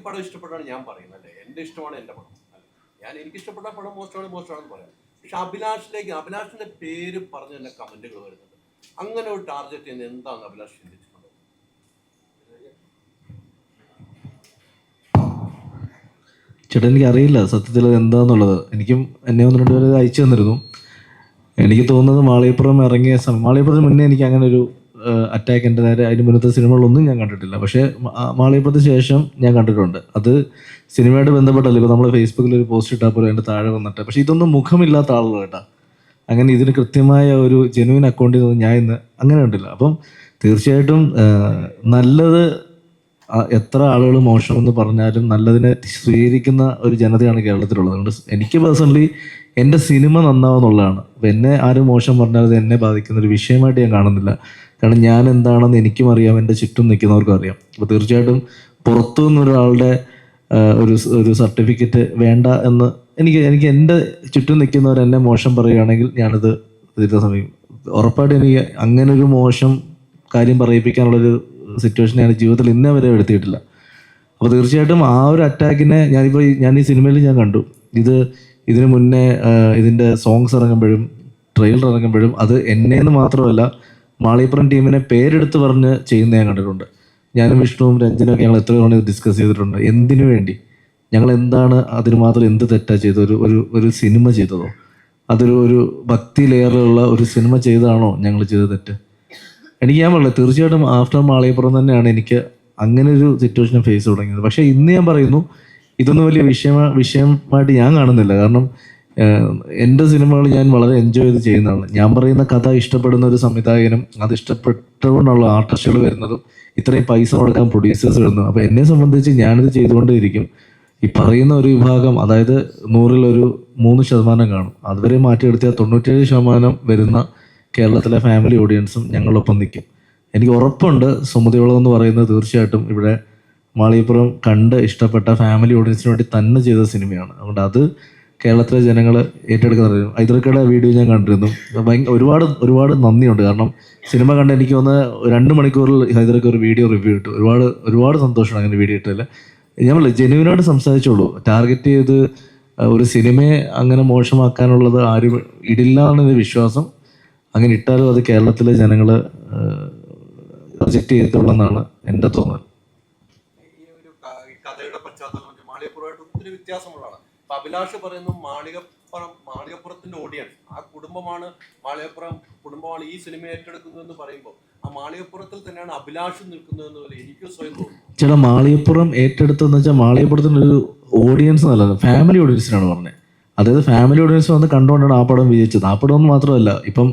പടം ഇഷ്ടപ്പെട്ടാണ് ഞാൻ പറയുന്നത് അല്ലേ, എൻ്റെ ഇഷ്ടമാണ് എൻ്റെ പടം അല്ലേ, എനിക്ക് ഇഷ്ടപ്പെട്ട പടം മോശമാണെന്ന് പറയാം. പക്ഷെ അഭിലാഷിന്റെ പേര് പറഞ്ഞ് തന്നെ കമന്റുകൾ വരുന്നുണ്ട്. അങ്ങനെ ഒരു ടാർഗറ്റ് ചെയ്യുന്നത് എന്താണ് അഭിലാഷ് ചിന്തിച്ചിട്ടുണ്ടോ? ചേട്ടാ, എനിക്കറിയില്ല സത്യത്തിൽ അത് എന്താന്നുള്ളത്. എനിക്കും എന്നെ ഒന്ന് രണ്ടുപേര് അയച്ചു തന്നിരുന്നു. എനിക്ക് തോന്നുന്നത് മാളികപ്പുറം ഇറങ്ങിയ മാളികപ്പുറത്തിന് മുന്നേ എനിക്ക് അങ്ങനെ ഒരു അറ്റാക്ക് എൻ്റെ നേരെ അതിന് മുന്നത്തെ സിനിമകളൊന്നും ഞാൻ കണ്ടിട്ടില്ല. പക്ഷേ മാളികപ്പുറത്തിന് ശേഷം ഞാൻ കണ്ടിട്ടുണ്ട്. അത് സിനിമയായിട്ട് ബന്ധപ്പെട്ടല്ല. ഇപ്പോൾ നമ്മൾ ഫേസ്ബുക്കിൽ ഒരു പോസ്റ്റ് ഇട്ടാൽ പോലും അതിൻ്റെ താഴെ വന്നിട്ട്. പക്ഷേ ഇതൊന്നും മുഖമില്ലാത്ത ആളുകൾ കേട്ടാ. അങ്ങനെ ഇതിന് കൃത്യമായ ഒരു ജെനുവിൻ അക്കൗണ്ടിൽ നിന്ന് ഞാൻ ഇന്ന് അങ്ങനെ കണ്ടില്ല. അപ്പം തീർച്ചയായിട്ടും നല്ലത് എത്ര ആളുകൾ മോശമെന്ന് പറഞ്ഞാലും നല്ലതിനെ സ്വീകരിക്കുന്ന ഒരു ജനതയാണ് കേരളത്തിലുള്ളത്. അതുകൊണ്ട് എനിക്ക് പേഴ്സണലി എൻ്റെ സിനിമ നന്നാവുന്നുള്ളതാണ്. അപ്പം എന്നെ ആരും മോശം പറഞ്ഞാൽ അത് എന്നെ ബാധിക്കുന്ന ഒരു വിഷയമായിട്ട് ഞാൻ കാണുന്നില്ല. കാരണം ഞാൻ എന്താണെന്ന് എനിക്കും അറിയാം, എൻ്റെ ചുറ്റും നിൽക്കുന്നവർക്കും അറിയാം. അപ്പോൾ തീർച്ചയായിട്ടും പുറത്തു നിന്നൊരാളുടെ ഒരു സർട്ടിഫിക്കറ്റ് വേണ്ട എന്ന് എനിക്ക് എൻ്റെ ചുറ്റും നിൽക്കുന്നവർ എന്നെ മോശം പറയുകയാണെങ്കിൽ ഞാനത് ഇതിൻ്റെ സമയം ഉറപ്പായിട്ടും എനിക്ക് അങ്ങനെ ഒരു മോശം കാര്യം പറയിപ്പിക്കാനുള്ളൊരു സിറ്റുവേഷൻ ഞാൻ ജീവിതത്തിൽ ഇന്നേ വരെ എടുത്തിട്ടില്ല. അപ്പോൾ തീർച്ചയായിട്ടും ആ ഒരു അറ്റാക്കിനെ ഞാൻ ഈ സിനിമയിൽ ഞാൻ കണ്ടു. ഇതിന് മുന്നേ ഇതിൻ്റെ സോങ്സ് ഇറങ്ങുമ്പോഴും ട്രെയിലർ ഇറങ്ങുമ്പോഴും അത് എന്നേന്ന് മാത്രമല്ല മാളികപ്പുറം ടീമിനെ പേരെടുത്ത് പറഞ്ഞ് ചെയ്യുന്ന ഞാൻ കണ്ടിട്ടുണ്ട്. ഞാനും വിഷ്ണുവും രഞ്ജനൊക്കെ ഞങ്ങൾ എത്ര തവണ ഡിസ്കസ് ചെയ്തിട്ടുണ്ട്. എന്തിനു വേണ്ടി ഞങ്ങൾ എന്താണ് അതിന് മാത്രം എന്ത് തെറ്റാ ചെയ്തത്? ഒരു സിനിമ ചെയ്തതോ? ഒരു ഭക്തി ലെയറിലുള്ള ഒരു സിനിമ ചെയ്തതാണോ ഞങ്ങൾ ചെയ്ത തെറ്റ്? ഞാൻ പറഞ്ഞില്ല, തീർച്ചയായിട്ടും ആഫ്റ്റർ മാളികപ്പുറം തന്നെയാണ് എനിക്ക് അങ്ങനെ ഒരു സിറ്റുവേഷൻ ഫേസ് തുടങ്ങിയത്. പക്ഷേ ഇന്ന് ഞാൻ പറയുന്നു, ഇതൊന്നും വലിയ വിഷയമായിട്ട് ഞാൻ കാണുന്നില്ല. കാരണം എൻ്റെ സിനിമകൾ ഞാൻ വളരെ എൻജോയ് ചെയ്ത് ചെയ്യുന്നതാണ്. ഞാൻ പറയുന്ന കഥ ഇഷ്ടപ്പെടുന്ന ഒരു സംവിധായകനും അത് ഇഷ്ടപ്പെട്ടുകൊണ്ടുള്ള ആർട്ടിസ്റ്റുകൾ വരുന്നതും ഇത്രയും പൈസ കൊടുക്കാൻ പ്രൊഡ്യൂസേഴ്സ് വരുന്നു. അപ്പോൾ എന്നെ സംബന്ധിച്ച് ഞാനിത് ചെയ്തുകൊണ്ടേയിരിക്കും. ഈ പറയുന്ന ഒരു വിഭാഗം, അതായത് 100-ൽ 3% കാണും. അതുവരെ മാറ്റിയെടുത്തിയാൽ 97% വരുന്ന കേരളത്തിലെ ഫാമിലി ഓഡിയൻസും ഞങ്ങളൊപ്പം നിൽക്കും. എനിക്ക് ഉറപ്പുണ്ട് സുമതിയോളം എന്ന് പറയുന്നത് തീർച്ചയായിട്ടും ഇവിടെ മാളികപ്പുറം കണ്ട് ഇഷ്ടപ്പെട്ട ഫാമിലി ഓഡിയൻസിന് വേണ്ടി തന്നെ ചെയ്ത സിനിമയാണ്. അതുകൊണ്ട് അത് കേരളത്തിലെ ജനങ്ങൾ ഏറ്റെടുക്കുന്നത്. ഹൈദർക്കയുടെ വീഡിയോ ഞാൻ കണ്ടിരുന്നു. ഒരുപാട് നന്ദിയുണ്ട്. കാരണം സിനിമ കണ്ട് എനിക്ക് ഒന്ന് 2 മണിക്കൂറിൽ ഹൈദർക്ക് ഒരു വീഡിയോ റിവ്യൂ ഇട്ടു. ഒരുപാട് സന്തോഷമാണ് അങ്ങനെ വീഡിയോ ഇട്ടില്ല. ഞാൻ ജെനുവിനായിട്ട് സംസാരിച്ചോളൂ. ടാർഗറ്റ് ചെയ്ത് ഒരു സിനിമയെ അങ്ങനെ മോശമാക്കാനുള്ളത് ആരും ഇടില്ല എന്നാണ് വിശ്വാസം. അങ്ങനെ ഇട്ടാലും അത് കേരളത്തിലെ ജനങ്ങൾ റിജക്റ്റ് ചെയ്തിട്ടുള്ളതെന്നാണ് എൻ്റെ തോന്നൽ. ഈ ഒരു കഥയുടെ പശ്ചാത്തലം മാളികപ്പുറമായിട്ട് ഒത്തിരി വ്യത്യാസമുള്ളതാണ്. അപ്പൊ അഭിലാഷ് പറയുന്നു മാളികപ്പുറത്തിന്റെ ഓഡിയൻസ്, ആ കുടുംബമാണ് മാളികപ്പുറം കുടുംബമാണ് ഈ സിനിമ ഏറ്റെടുക്കുന്നതെന്ന് പറയുമ്പോൾ ആ മാളികപ്പുറത്തിൽ തന്നെയാണ് അഭിലാഷ് നിൽക്കുന്നതെന്ന് പോലെ എനിക്ക് സ്വയം തോന്നുന്നു. ചില മാളികപ്പുറം ഏറ്റെടുത്തെന്ന് വെച്ചാൽ മാളികപ്പുറത്തിൻ്റെ ഒരു ഓഡിയൻസ് നല്ലത് ഫാമിലി ഓഡിയൻസിനാണ് പറഞ്ഞത്. അതായത് ഫാമിലി ഓഡിയൻസ് വന്ന് കണ്ടുകൊണ്ടാണ് ആ പടം വിജയിച്ചത്. ആ പടം എന്ന് മാത്രമല്ല, ഇപ്പം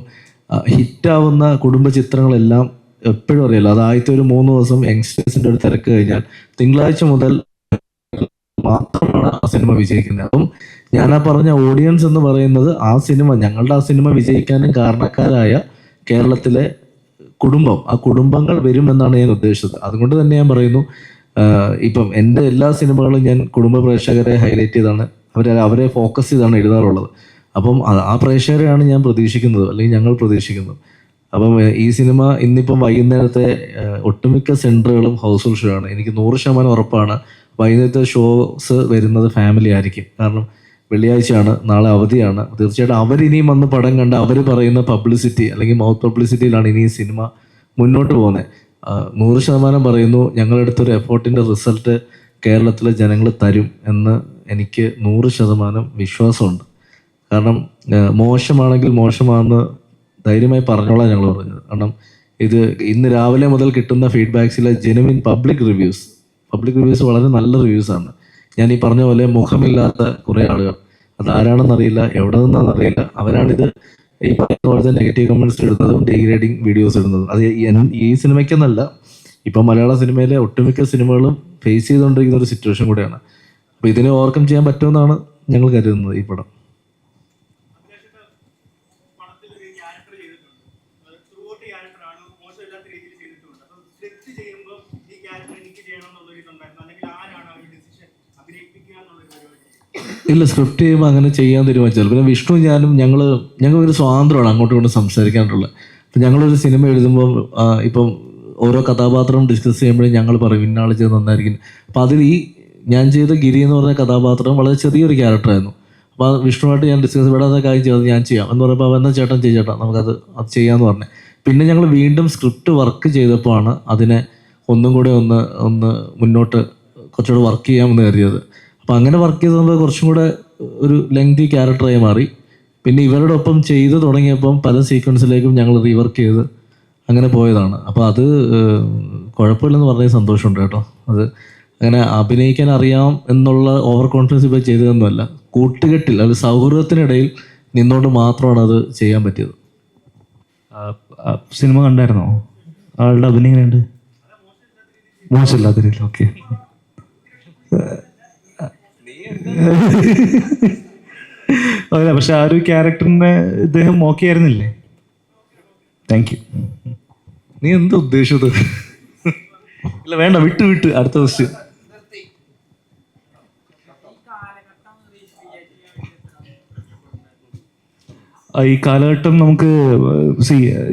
ഹിറ്റാവുന്ന കുടുംബ ചിത്രങ്ങളെല്ലാം എപ്പോഴും അറിയാലോ, അത് ആദ്യത്തെ ഒരു 3 ദിവസം യങ്സ്റ്റേഴ്സിൻ്റെ ഒരു തിരക്ക് കഴിഞ്ഞാൽ തിങ്കളാഴ്ച മുതൽ മാത്രമാണ് ആ സിനിമ വിജയിക്കുന്നത്. അപ്പം ഞാൻ ആ പറഞ്ഞ ഓഡിയൻസ് എന്ന് പറയുന്നത് ഞങ്ങളുടെ ആ സിനിമ വിജയിക്കാനും കാരണക്കാരായ കേരളത്തിലെ ആ കുടുംബങ്ങൾ വരുമെന്നാണ് ഞാൻ ഉദ്ദേശിച്ചത്. അതുകൊണ്ട് തന്നെ ഞാൻ പറയുന്നു, ഇപ്പം എൻ്റെ എല്ലാ സിനിമകളും ഞാൻ കുടുംബ പ്രേക്ഷകരെ ഹൈലൈറ്റ് ചെയ്താണ്, അവരെ ഫോക്കസ് ചെയ്താണ് എഴുതാറുള്ളത്. അപ്പം ആ പ്രേക്ഷകരെയാണ് ഞാൻ പ്രതീക്ഷിക്കുന്നത്, അല്ലെങ്കിൽ ഞങ്ങൾ പ്രതീക്ഷിക്കുന്നത്. അപ്പം ഈ സിനിമ ഇന്നിപ്പം വൈകുന്നേരത്തെ ഒട്ടുമിക്ക സെൻറ്ററുകളും ഹൗസ്ഫുൾ ഷോ ആണ്. എനിക്ക് 100% ഉറപ്പാണ് വൈകുന്നേരത്തെ ഷോസ് വരുന്നത് ഫാമിലി ആയിരിക്കും. കാരണം വെള്ളിയാഴ്ചയാണ്, നാളെ അവധിയാണ്. തീർച്ചയായിട്ടും അവരിനിയും വന്ന് പടം കണ്ട് അവർ പറയുന്ന പബ്ലിസിറ്റി അല്ലെങ്കിൽ മൗത്ത് പബ്ലിസിറ്റിയിലാണ് ഇനി ഈ സിനിമ മുന്നോട്ട് പോകുന്നത്. 100% പറയുന്നു, ഞങ്ങളെടുത്തൊരു എഫേർട്ടിൻ്റെ റിസൾട്ട് കേരളത്തിലെ ജനങ്ങൾ തരും എന്ന് എനിക്ക് 100% വിശ്വാസമുണ്ട്. കാരണം മോശമാണെങ്കിൽ മോശമാണെന്ന് ധൈര്യമായി പറഞ്ഞോളാം ഞങ്ങൾ പറഞ്ഞത്. കാരണം ഇന്ന് രാവിലെ മുതൽ കിട്ടുന്ന ഫീഡ്ബാക്സിലെ ജെനുവിൻ പബ്ലിക് റിവ്യൂസ് വളരെ നല്ല റിവ്യൂസാണ്. ഞാൻ ഈ പറഞ്ഞ പോലെ മുഖമില്ലാത്ത കുറേ ആളുകൾ, അതാരാണെന്നറിയില്ല, എവിടെ നിന്നാണെന്നറിയില്ല, അവരാണിത് ഈ പറയുന്ന പോലത്തെ നെഗറ്റീവ് കമൻറ്റ്സ് ഇടുന്നതും ഡീഗ്രേഡിങ് വീഡിയോസ് ഇടുന്നതും. അത് ഈ സിനിമയ്ക്കെന്നല്ല, ഇപ്പം മലയാള സിനിമയിലെ ഒട്ടുമിക്ക സിനിമകളും ഫേസ് ചെയ്തുകൊണ്ടിരിക്കുന്ന ഒരു സിറ്റുവേഷൻ കൂടെയാണ്. അപ്പോൾ ഇതിനെ ഓവർകം ചെയ്യാൻ പറ്റുമെന്നാണ് ഞങ്ങൾ കരുതുന്നത് ഈ പടം. ഇല്ല, സ്ക്രിപ്റ്റ് ചെയ്യുമ്പോൾ അങ്ങനെ ചെയ്യാൻ തീരുമാനിച്ചത്. പിന്നെ വിഷ്ണു ഞങ്ങൾ ഒരു സ്വാതന്ത്ര്യമാണ് അങ്ങോട്ടും ഇങ്ങോട്ടും സംസാരിക്കാനുള്ളത്. അപ്പം ഞങ്ങളൊരു സിനിമ എഴുതുമ്പോൾ ഇപ്പം ഓരോ കഥാപാത്രം ഡിസ്കസ് ചെയ്യുമ്പോഴും ഞങ്ങൾ പറയും ഇന്നാൾ ചെയ്ത് നന്നായിരിക്കും. അപ്പം അതിൽ ഈ ഞാൻ ചെയ്ത ഗിരി എന്ന് പറഞ്ഞ കഥാപാത്രം വളരെ ചെറിയൊരു ക്യാരക്ടറായിരുന്നു. അപ്പോൾ വിഷ്ണുവായിട്ട് ഞാൻ ഡിസ്കസ് വിടാതെ കാര്യം ചെയ്തത് ഞാൻ ചെയ്യാം എന്ന് പറയുമ്പോൾ അവൻ ചേട്ടൻ ചേട്ടാ നമുക്കത് ചെയ്യാമെന്ന് പറഞ്ഞു. പിന്നെ ഞങ്ങൾ വീണ്ടും സ്ക്രിപ്റ്റ് വർക്ക് ചെയ്തപ്പോഴാണ് അതിനെ ഒന്നും കൂടെ ഒന്ന് മുന്നോട്ട് കുറച്ചുകൂടെ വർക്ക് ചെയ്യാമെന്ന് കരുതിയത്. അപ്പോൾ അങ്ങനെ വർക്ക് ചെയ്തത് കുറച്ചും കൂടെ ഒരു ലെങ്തി ക്യാരക്ടറായി മാറി. പിന്നെ ഇവരുടെ ഒപ്പം ചെയ്ത് തുടങ്ങിയപ്പം പല സീക്വൻസിലേക്കും ഞങ്ങൾ റീവർക്ക് ചെയ്ത് അങ്ങനെ പോയതാണ്. അപ്പോൾ അത് കുഴപ്പമില്ലെന്ന് പറഞ്ഞ സന്തോഷമുണ്ട് കേട്ടോ. അത് അങ്ങനെ അഭിനയിക്കാൻ അറിയാം എന്നുള്ള ഓവർ കോൺഫിഡൻസ് ഇപ്പോൾ ചെയ്തതൊന്നുമല്ല. കൂട്ടുകെട്ടിൽ അത് സൗഹൃദത്തിനിടയിൽ നിന്നുകൊണ്ട് മാത്രമാണ് അത് ചെയ്യാൻ പറ്റിയത്. സിനിമ കണ്ടായിരുന്നോ? ആളുടെ അഭിനയം എങ്ങനെയുണ്ട്? മോശമില്ലാത്ത രീതിയിൽ. ഓക്കെ. അതെ, പക്ഷെ ആ ഒരു ക്യാരക്ടറിനെ ഇദ്ദേഹം ഓക്കെ ആയിരുന്നില്ലേ? Thank you. നീ എന്താ ഉദ്ദേശിച്ചത്? ഇല്ല വേണ്ട, വിട്ട് അടുത്ത ക്വസ്റ്റ്യൻ. ഈ കാലഘട്ടം നമുക്ക്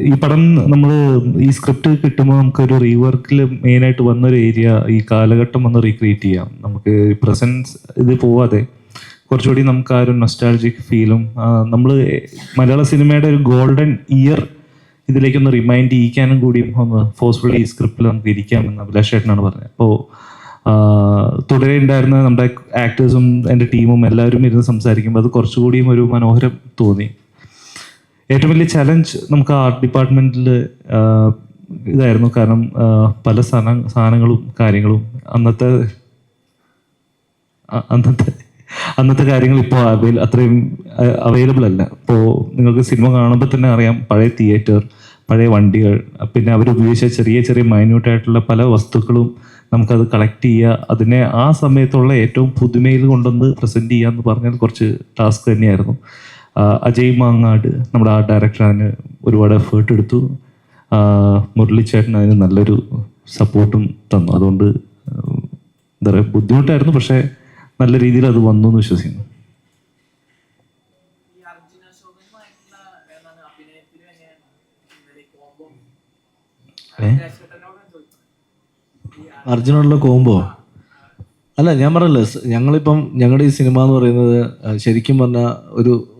ഈ പടം നമ്മൾ ഈ സ്ക്രിപ്റ്റ് കിട്ടുമ്പോൾ നമുക്കൊരു റീവർക്കിൽ മെയിനായിട്ട് വന്നൊരു ഏരിയ ഈ കാലഘട്ടം ഒന്ന് റീക്രിയേറ്റ് ചെയ്യാം. നമുക്ക് പ്രസൻസ് ഇത് പോവാതെ കുറച്ചുകൂടി നമുക്ക് ആ ഒരു നൊസ്റ്റാൾജിക് ഫീലും നമ്മൾ മലയാള സിനിമയുടെ ഒരു ഗോൾഡൻ ഇയർ ഇതിലേക്കൊന്ന് റിമൈൻഡ് ചെയ്യിക്കാനും കൂടിയും ഒന്ന് ഫോഴ്സ്ഫുള്ളി ഈ സ്ക്രിപ്റ്റിൽ നമുക്ക് ഇരിക്കാമെന്ന് അഭിലാഷ് ചേട്ടനാണ് പറഞ്ഞത്. അപ്പോൾ തുടരെ ഉണ്ടായിരുന്ന നമ്മുടെ ആക്ടേഴ്സും എൻ്റെ ടീമും എല്ലാവരും ഇരുന്ന് സംസാരിക്കുമ്പോൾ അത് കുറച്ചുകൂടിയും ഒരു മനോഹരം തോന്നി. ഏറ്റവും വലിയ ചലഞ്ച് നമുക്ക് ആർട്ട് ഡിപ്പാർട്ട്മെൻറ്റിൽ ഇതായിരുന്നു. കാരണം പല സാധനങ്ങളും കാര്യങ്ങളും അന്നത്തെ കാര്യങ്ങൾ ഇപ്പോൾ അത്രയും അവൈലബിൾ അല്ല. ഇപ്പോൾ നിങ്ങൾക്ക് സിനിമ കാണുമ്പോൾ തന്നെ അറിയാം, പഴയ തിയേറ്റർ, പഴയ വണ്ടികൾ, പിന്നെ അവരുപയോഗിച്ച ചെറിയ ചെറിയ മൈന്യൂട്ടായിട്ടുള്ള പല വസ്തുക്കളും നമുക്കത് കളക്ട് ചെയ്യുക, അതിനെ ആ സമയത്തുള്ള ഏറ്റവും പുതുമയിൽ കൊണ്ടുവന്ന് പ്രസൻറ്റ് ചെയ്യുക എന്ന് പറഞ്ഞാൽ കുറച്ച് ടാസ്ക് തന്നെയായിരുന്നു. അജയ് മാങ്ങാട് നമ്മുടെ ആർട്ട് ഡയറക്ടർ അതിന് ഒരുപാട് എഫേർട്ട് എടുത്തു. മുരളിച്ചേട്ടൻ അതിന് നല്ലൊരു സപ്പോർട്ടും തന്നു. അതുകൊണ്ട് എന്താ പറയുക, ബുദ്ധിമുട്ടായിരുന്നു, പക്ഷേ നല്ല രീതിയിൽ അത് വന്നു എന്ന് വിശ്വസിക്കുന്നു. അർജുനുള്ള കോംബോ അല്ല, ഞാൻ പറഞ്ഞല്ലോ, ഞങ്ങളിപ്പം ഞങ്ങളുടെ ഈ സിനിമ എന്ന് പറയുന്നത് ശരിക്കും പറഞ്ഞാൽ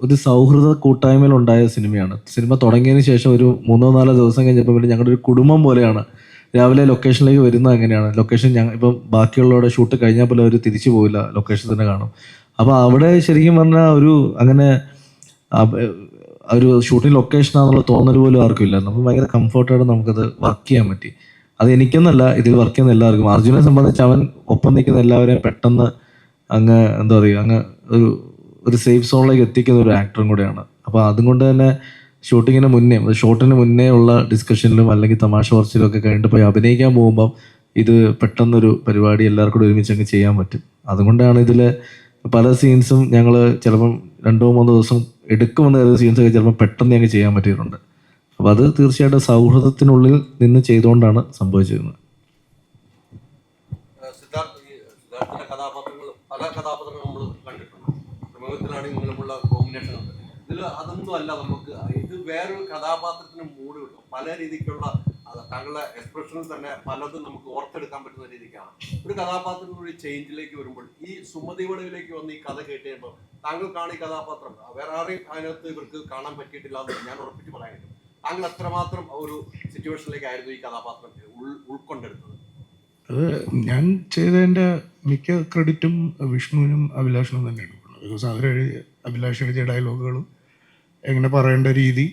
ഒരു സൗഹൃദ കൂട്ടായ്മയിലുണ്ടായ സിനിമയാണ്. സിനിമ തുടങ്ങിയതിന് ശേഷം ഒരു 3-4 ദിവസം കഴിഞ്ഞപ്പോൾ പിന്നെ ഞങ്ങളുടെ ഒരു കുടുംബം പോലെയാണ്. രാവിലെ ലൊക്കേഷനിലേക്ക് വരുന്നത് എങ്ങനെയാണ്, ലൊക്കേഷൻ ഇപ്പം ബാക്കിയുള്ളവരുടെ ഷൂട്ട് കഴിഞ്ഞാൽ പോലും അവർ തിരിച്ചു പോവില്ല, ലൊക്കേഷൻ തന്നെ കാണും. അപ്പോൾ അവിടെ ശരിക്കും പറഞ്ഞാൽ അങ്ങനെ ഒരു ഷൂട്ടിംഗ് ലൊക്കേഷനാണെന്നുള്ള തോന്നൽ പോലും ആർക്കും ഇല്ല. നമ്മൾ ഭയങ്കര കംഫർട്ടായിട്ട് നമുക്കത് വർക്ക് ചെയ്യാൻ പറ്റി. അത് എനിക്കെന്നല്ല, ഇതിൽ വർക്ക് ചെയ്യുന്ന എല്ലാവർക്കും. അർജുനെ സംബന്ധിച്ച് അവൻ ഒപ്പം നിൽക്കുന്ന എല്ലാവരെയും പെട്ടെന്ന് എന്താ പറയുക, ഒരു സേഫ് സോണിലേക്ക് എത്തിക്കുന്ന ഒരു ആക്ടറും കൂടെയാണ്. അപ്പോൾ അതുകൊണ്ട് തന്നെ ഷൂട്ടിങ്ങിന് മുന്നേ, ഷൂട്ടിന് മുന്നേ ഉള്ള ഡിസ്കഷനിലും അല്ലെങ്കിൽ തമാശ പറച്ചിലും ഒക്കെ കഴിഞ്ഞിട്ട് പോയി അഭിനയിക്കാൻ പോകുമ്പം ഇത് പെട്ടെന്നൊരു പരിപാടി എല്ലാവർക്കും കൂടി ഒരുമിച്ച് അങ്ങ് ചെയ്യാൻ പറ്റും. അതുകൊണ്ടാണ് ഇതിൽ പല സീൻസും ഞങ്ങൾ ചിലപ്പം 2-3 ദിവസം എടുക്കുമെന്ന് കരുതിയ സീൻസൊക്കെ ചിലപ്പോൾ പെട്ടെന്ന് ഞങ്ങൾക്ക് ചെയ്യാൻ പറ്റിയിട്ടുണ്ട്. അപ്പോൾ അത് തീർച്ചയായിട്ടും സൗഹൃദത്തിനുള്ളിൽ നിന്ന് ചെയ്തുകൊണ്ടാണ് സംഭവിച്ചിരുന്നത്. സിദ്ധാർത്ഥിന്റെ കഥാപാത്രങ്ങൾ, പല കഥാപാത്രങ്ങൾ നമ്മൾ കണ്ടിട്ടുണ്ട്. പ്രമുഖത്തിലാണെങ്കിൽ നിങ്ങളുമുള്ള കോമ്പിനേഷൻ ഉണ്ട്. ഇതിൽ അതൊന്നും അല്ല, നമുക്ക് ഇത് വേറൊരു കഥാപാത്രത്തിന് മൂഡ് കിട്ടും. പല രീതിക്കുള്ള താങ്കളുടെ എക്സ്പ്രഷനിൽ തന്നെ പലതും നമുക്ക് ഓർത്തെടുക്കാൻ പറ്റുന്ന രീതിക്കാണ്. ഒരു കഥാപാത്രത്തിനൊരു ചേഞ്ചിലേക്ക് വരുമ്പോൾ ഈ സുമതി വടവിലേക്ക് വന്ന് ഈ കഥ കേട്ട് കഴിയുമ്പോൾ താങ്കൾക്കാണ് ഈ കഥാപാത്രം വേറെ ആരെയും അതിനകത്ത് ഇവർക്ക് കാണാൻ പറ്റിയിട്ടില്ല എന്ന് ഞാൻ ഉറപ്പിച്ച് പറയാൻ കഴിയും. താങ്കൾ എത്രമാത്രം ഒരു സിറ്റുവേഷനിലേക്കായിരുന്നു ഈ കഥാപാത്രം ഉൾക്കൊണ്ടെടുത്തത്? അത് ഞാൻ ചെയ്തതിൻ്റെ മിക്ക ക്രെഡിറ്റും വിഷ്ണുവിനും അഭിലാഷിനും തന്നെയാണ്. ബിക്കോസ് അഭിലാഷ് എഴുതിയ ഡയലോഗുകളും എങ്ങനെ പറയേണ്ട രീതി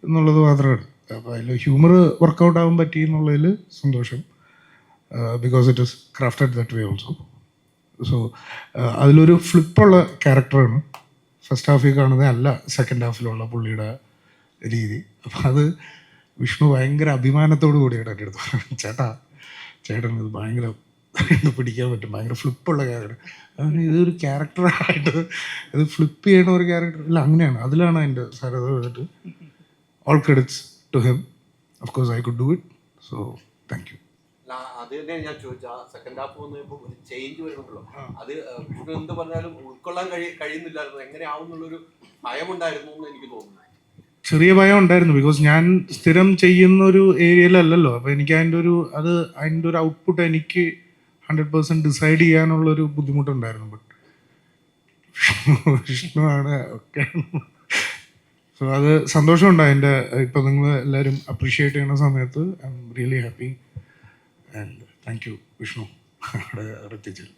എന്നുള്ളത് മാത്രമാണ്. അപ്പോൾ അതിൽ ഹ്യൂമർ വർക്കൗട്ട് ആവാൻ പറ്റി എന്നുള്ളതിൽ സന്തോഷം. Because it is crafted that way also. So അതിലൊരു ഫ്ലിപ്പുള്ള ക്യാരക്ടറാണ് ഫസ്റ്റ് ഹാഫിൽ കാണുന്നത്, അല്ല സെക്കൻഡ് ഹാഫിലുള്ള പുള്ളിയുടെ രീതി. അപ്പം അത് വിഷ്ണു ഭയങ്കര അഭിമാനത്തോടു കൂടിയാണ് എൻ്റെ അടുത്ത്, ചേട്ടൻ ഇത് ഭയങ്കര പിടിക്കാൻ പറ്റും, ഭയങ്കര ഫ്ലിപ്പുള്ള ക്യാരക്ടർ. അതിന് ഇതൊരു ക്യാരക്ടറായിട്ട് ഇത് ഫ്ലിപ്പ് ചെയ്യണ ഒരു ക്യാരക്ടർ ഇല്ല, അങ്ങനെയാണ്. അതിലാണ് എൻ്റെ സരത വന്നിട്ട് all credits to him. Of course I could do it. So thank you തന്നെ ഞാൻ ചോദിച്ചു, ആ സെക്കൻഡ് ഹാഫ് വന്നപ്പോൾ ഒരു ചേഞ്ച് വരുന്നുണ്ടല്ലോ, അത് വിഷ്ണു എന്ത് പറഞ്ഞാലും ഉൾക്കൊള്ളാൻ കഴിയുന്നില്ലായിരുന്നു. എങ്ങനെയാവും എന്നുള്ളൊരു ഭയമുണ്ടായിരുന്നു എന്ന് എനിക്ക് തോന്നുന്നു. ചെറിയ ഭയം ഉണ്ടായിരുന്നു, ബിക്കോസ് ഞാൻ സ്ഥിരം ചെയ്യുന്ന ഒരു ഏരിയയിലല്ലല്ലോ. അപ്പോൾ എനിക്ക് അതിൻ്റെ ഒരു ഔട്ട്പുട്ട് എനിക്ക് 100% ഡിസൈഡ് ചെയ്യാനുള്ളൊരു ബുദ്ധിമുട്ടുണ്ടായിരുന്നു. ബട്ട് വിഷ്ണു ആണ് ഒക്കെ. സോ അത് സന്തോഷമുണ്ട് അതിൻ്റെ. ഇപ്പം നിങ്ങൾ എല്ലാവരും അപ്രീഷിയേറ്റ് ചെയ്യുന്ന സമയത്ത് I am really happy and thank you Vishnu അവിടെ എത്തിച്ചത്.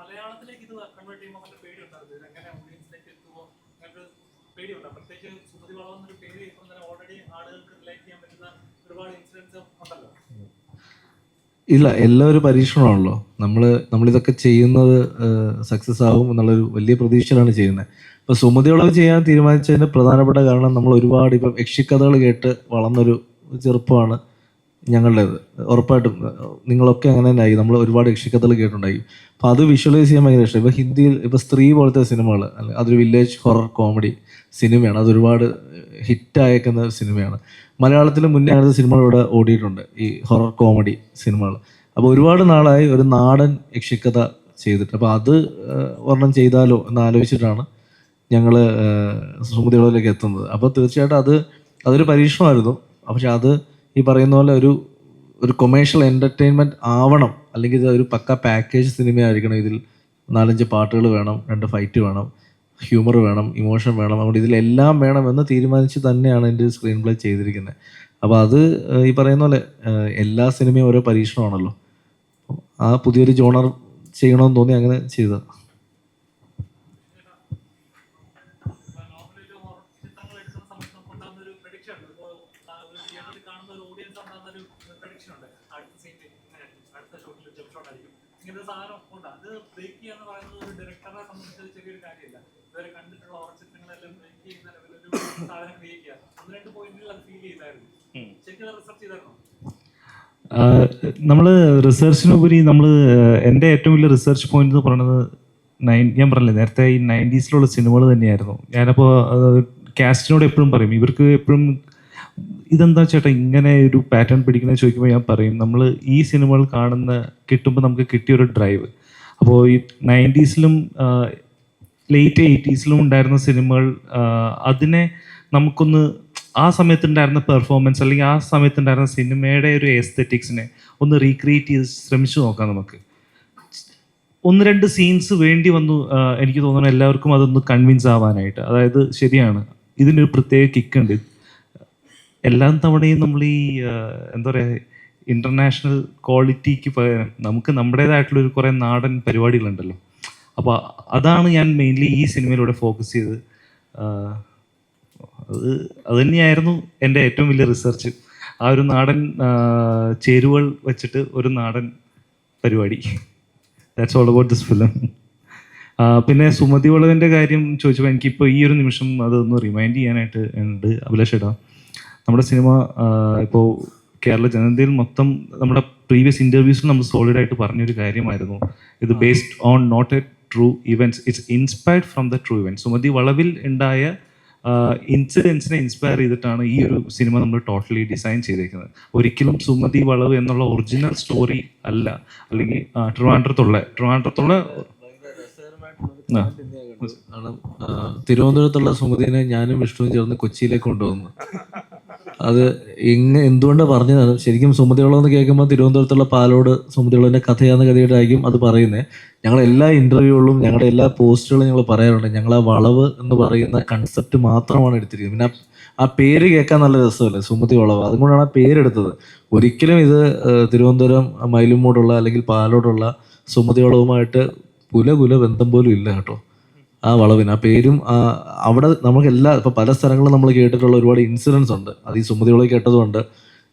മലയാളത്തിലേക്ക് ഇത് കൺവേർട്ട് ചെയ്യുമ്പോൾ നല്ല പേടിയുണ്ടായിരുന്നു. ഇതെങ്ങനെ ഓഡിയൻസിലേക്ക് എത്തുമോ അങ്ങനൊരു പേടിയുണ്ട്. പ്രത്യേകിച്ച് സുമതി വളവ് എന്നൊരു പേര് കേൾക്കുമ്പോൾ തന്നെ ഓൾറെഡി ആളുകൾക്ക് റിലേറ്റ് ചെയ്യാൻ പറ്റുന്ന ഒരുപാട് ഇൻസിഡൻസ് ഉണ്ടല്ലോ. ഇല്ല, എല്ലാം ഒരു പരീക്ഷണമാണല്ലോ. നമ്മളിതൊക്കെ ചെയ്യുന്നത് സക്സസ് ആകും എന്നുള്ളൊരു വലിയ പ്രതീക്ഷയിലാണ് ചെയ്യുന്നത്. ഇപ്പോൾ സുമതി വളവ് ചെയ്യാൻ തീരുമാനിച്ചതിൻ്റെ പ്രധാനപ്പെട്ട കാരണം നമ്മൾ ഒരുപാട് ഇപ്പം യക്ഷിക്കഥകൾ കേട്ട് വളർന്നൊരു ചെറുപ്പമാണ് ഞങ്ങളുടേത്. ഉറപ്പായിട്ടും നിങ്ങളൊക്കെ അങ്ങനെ തന്നെ ആയി. നമ്മൾ ഒരുപാട് യക്ഷിക്കഥകൾ കേട്ടുണ്ടായി. അപ്പോൾ അത് വിഷ്വലൈസ് ചെയ്യാൻ ഭയങ്കര ഇഷ്ടം. ഇപ്പോൾ ഹിന്ദിയിൽ ഇപ്പോൾ സ്ത്രീ പോലത്തെ സിനിമകൾ, അതൊരു വില്ലേജ് ഹൊറർ കോമഡി സിനിമയാണ്. അതൊരുപാട് ഹിറ്റായേക്കുന്ന സിനിമയാണ്. മലയാളത്തിൽ മുന്നേ അങ്ങനത്തെ സിനിമകൾ ഇവിടെ ഓടിയിട്ടുണ്ട്, ഈ ഹൊറർ കോമഡി സിനിമകൾ. അപ്പോൾ ഒരുപാട് നാളായി ഒരു നാടൻ യക്ഷിക്കഥ ചെയ്തിട്ട്. അപ്പോൾ അത് ഒരെണ്ണം ചെയ്താലോ എന്ന് ആലോചിച്ചിട്ടാണ് ഞങ്ങൾ സുമതി വളവിലേക്ക് എത്തുന്നത്. അപ്പോൾ തീർച്ചയായിട്ടും അതൊരു പരീക്ഷണമായിരുന്നു. പക്ഷെ അത് ഈ പറയുന്ന പോലെ ഒരു കൊമേഴ്ഷ്യൽ എൻ്റർടൈൻമെൻറ്റ് ആവണം, അല്ലെങ്കിൽ ഇത് ഒരു പക്ക പാക്കേജ് സിനിമയായിരിക്കണം. ഇതിൽ 4-5 പാട്ടുകൾ വേണം, 2 ഫൈറ്റ് വേണം, ഹ്യൂമർ വേണം, ഇമോഷൻ വേണം. അതുകൊണ്ട് ഇതിലെല്ലാം വേണമെന്ന് തീരുമാനിച്ച് തന്നെയാണ് എൻ്റെ സ്ക്രീൻ പ്ലേ ചെയ്തിരിക്കുന്നത്. അപ്പോൾ അത് ഈ പറയുന്ന പോലെ എല്ലാ സിനിമയും ഓരോ പരീക്ഷണമാണല്ലോ. ആ പുതിയൊരു ജോണർ ചെയ്യണമെന്ന് തോന്നി അങ്ങനെ ചെയ്തത്. ഇങ്ങനത്തെ സാധനം ഉണ്ട്. അത് ബ്രേക്ക് ചെയ്യാന്ന് പറയുന്നത് ഒരു ഡയറക്ടറെ സംബന്ധിച്ച് ചെറിയൊരു കാര്യമില്ല. ഇതുവരെ കണ്ടിട്ടുള്ള ഓരോ ചിത്രങ്ങളെല്ലാം ബ്രേക്ക് ചെയ്യുന്ന ലെവലൊരു സാധനം ക്രിയേറ്റ് ചെയ്യുക. 1-2 പോയിന്റിൽ അത് ഫീൽ ചെയ്തായിരുന്നു. ശരിക്കും റിസർച്ച് ചെയ്തായിരുന്നു. നമ്മൾ റിസർച്ചിനുപരി എൻ്റെ ഏറ്റവും വലിയ റിസർച്ച് പോയിന്റ് എന്ന് പറയുന്നത് ഞാൻ പറഞ്ഞില്ലേ നേരത്തെ, ഈ 90s സിനിമകൾ തന്നെയായിരുന്നു. ഞാനപ്പോൾ കാസ്റ്റിനോട് എപ്പോഴും പറയും, ഇവർക്ക് എപ്പോഴും ഇതെന്താ ചേട്ടാ ഇങ്ങനെ ഒരു പാറ്റേൺ പിടിക്കുന്നത് ചോദിക്കുമ്പോൾ ഞാൻ പറയും, നമ്മൾ ഈ സിനിമകൾ കിട്ടുമ്പോൾ നമുക്ക് കിട്ടിയൊരു ഡ്രൈവ്. അപ്പോൾ ഈ 90s ലേറ്റ് 80s ഉണ്ടായിരുന്ന സിനിമകൾ, അതിനെ നമുക്കൊന്ന് ആ സമയത്തുണ്ടായിരുന്ന പെർഫോമൻസ് അല്ലെങ്കിൽ ആ സമയത്തുണ്ടായിരുന്ന സിനിമയുടെ ഒരു എസ്തെറ്റിക്സിനെ ഒന്ന് റീക്രിയേറ്റ് ചെയ്ത് ശ്രമിച്ചു നോക്കാം. നമുക്ക് 1-2 സീൻസ് വേണ്ടി വന്നു എനിക്ക് തോന്നുന്നു എല്ലാവർക്കും അതൊന്ന് കൺവിൻസ് ആവാനായിട്ട്. അതായത് ശരിയാണ്, ഇതിനൊരു പ്രത്യേക കിക്കുണ്ട്. എല്ലാ തവണയും നമ്മൾ ഈ എന്താ പറയുക, ഇൻ്റർനാഷണൽ ക്വാളിറ്റിക്ക് പകരം നമുക്ക് നമ്മുടേതായിട്ടുള്ളൊരു കുറേ നാടൻ പരിപാടികളുണ്ടല്ലോ. അപ്പോൾ അതാണ് ഞാൻ മെയിൻലി ഈ സിനിമയിലൂടെ ഫോക്കസ് ചെയ്ത്. അത് തന്നെയായിരുന്നു എൻ്റെ ഏറ്റവും വലിയ റിസർച്ച്. ആ ഒരു നാടൻ ചേരുവകൾ വെച്ചിട്ട് ഒരു നാടൻ പരിപാടി. That's all about this film. പിന്നെ സുമതി വളവിൻ്റെ കാര്യം ചോദിച്ചപ്പോൾ എനിക്കിപ്പോൾ ഈ ഒരു നിമിഷം അതൊന്ന് റിമൈൻഡ് ചെയ്യാനായിട്ട് ഉണ്ട്. അഭിലാഷ് ഏട്ടാ, നമ്മുടെ സിനിമ ഇപ്പോൾ കേരള ജനതയിൽ മൊത്തം നമ്മുടെ പ്രീവിയസ് ഇൻ്റർവ്യൂസിൽ നമ്മൾ സോളിഡായിട്ട് പറഞ്ഞൊരു കാര്യമായിരുന്നു, ഇത് based on not a true events, it's inspired from the true events. Sumathi വളവിൽ ഉണ്ടായ ഇൻസിഡൻസിനെ ഇൻസ്പയർ ചെയ്തിട്ടാണ് ഈ ഒരു സിനിമ നമ്മൾ ടോട്ടലി ഡിസൈൻ ചെയ്തേക്കുന്നത്. ഒരിക്കലും സുമതി വളവ് എന്നുള്ള ഒറിജിനൽ സ്റ്റോറി അല്ല. അല്ലെങ്കിൽ ട്രിവാൻഡ്രത്തുള്ള കാരണം തിരുവനന്തപുരത്തുള്ള സുമതിനെ ഞാനും വിഷ്ണുവും ചേർന്ന് കൊച്ചിയിലേക്ക് കൊണ്ടുവന്നു. അത് എന്തുകൊണ്ടാണ് പറഞ്ഞതാണ്, ശരിക്കും സുമതി വളവ് എന്ന് കേൾക്കുമ്പോൾ തിരുവനന്തപുരത്തുള്ള പാലോട് സുമതി വളവിൻ്റെ കഥയാണെന്ന കഥയായിട്ടായിരിക്കും അത് പറയുന്നത്. ഞങ്ങളുടെ എല്ലാ ഇൻ്റർവ്യൂകളിലും ഞങ്ങളുടെ എല്ലാ പോസ്റ്റുകളും ഞങ്ങൾ പറയാറുണ്ട്, ഞങ്ങൾ ആ വളവ് എന്ന് പറയുന്ന കൺസെപ്റ്റ് മാത്രമാണ് എടുത്തിരിക്കുന്നത്. പിന്നെ ആ പേര് കേൾക്കാൻ നല്ല രസമല്ലേ, സുമതി വളവ്, അതുകൊണ്ടാണ് ആ പേരെടുത്തത്. ഒരിക്കലും ഇത് തിരുവനന്തപുരം മയിലുമൂടുള്ള അല്ലെങ്കിൽ പാലോടുള്ള സുമതി വളവുമായിട്ട് കുല ബന്ധം പോലും ഇല്ല കേട്ടോ. ആ വളവിന് ആ പേരും അവിടെ നമുക്ക് ഇപ്പം പല സ്ഥലങ്ങളും നമ്മൾ കേട്ടിട്ടുള്ള ഒരുപാട് ഇൻസിഡൻസ് ഉണ്ട്. അത് ഈ സുമതി വളവ് കേട്ടതുകൊണ്ട്,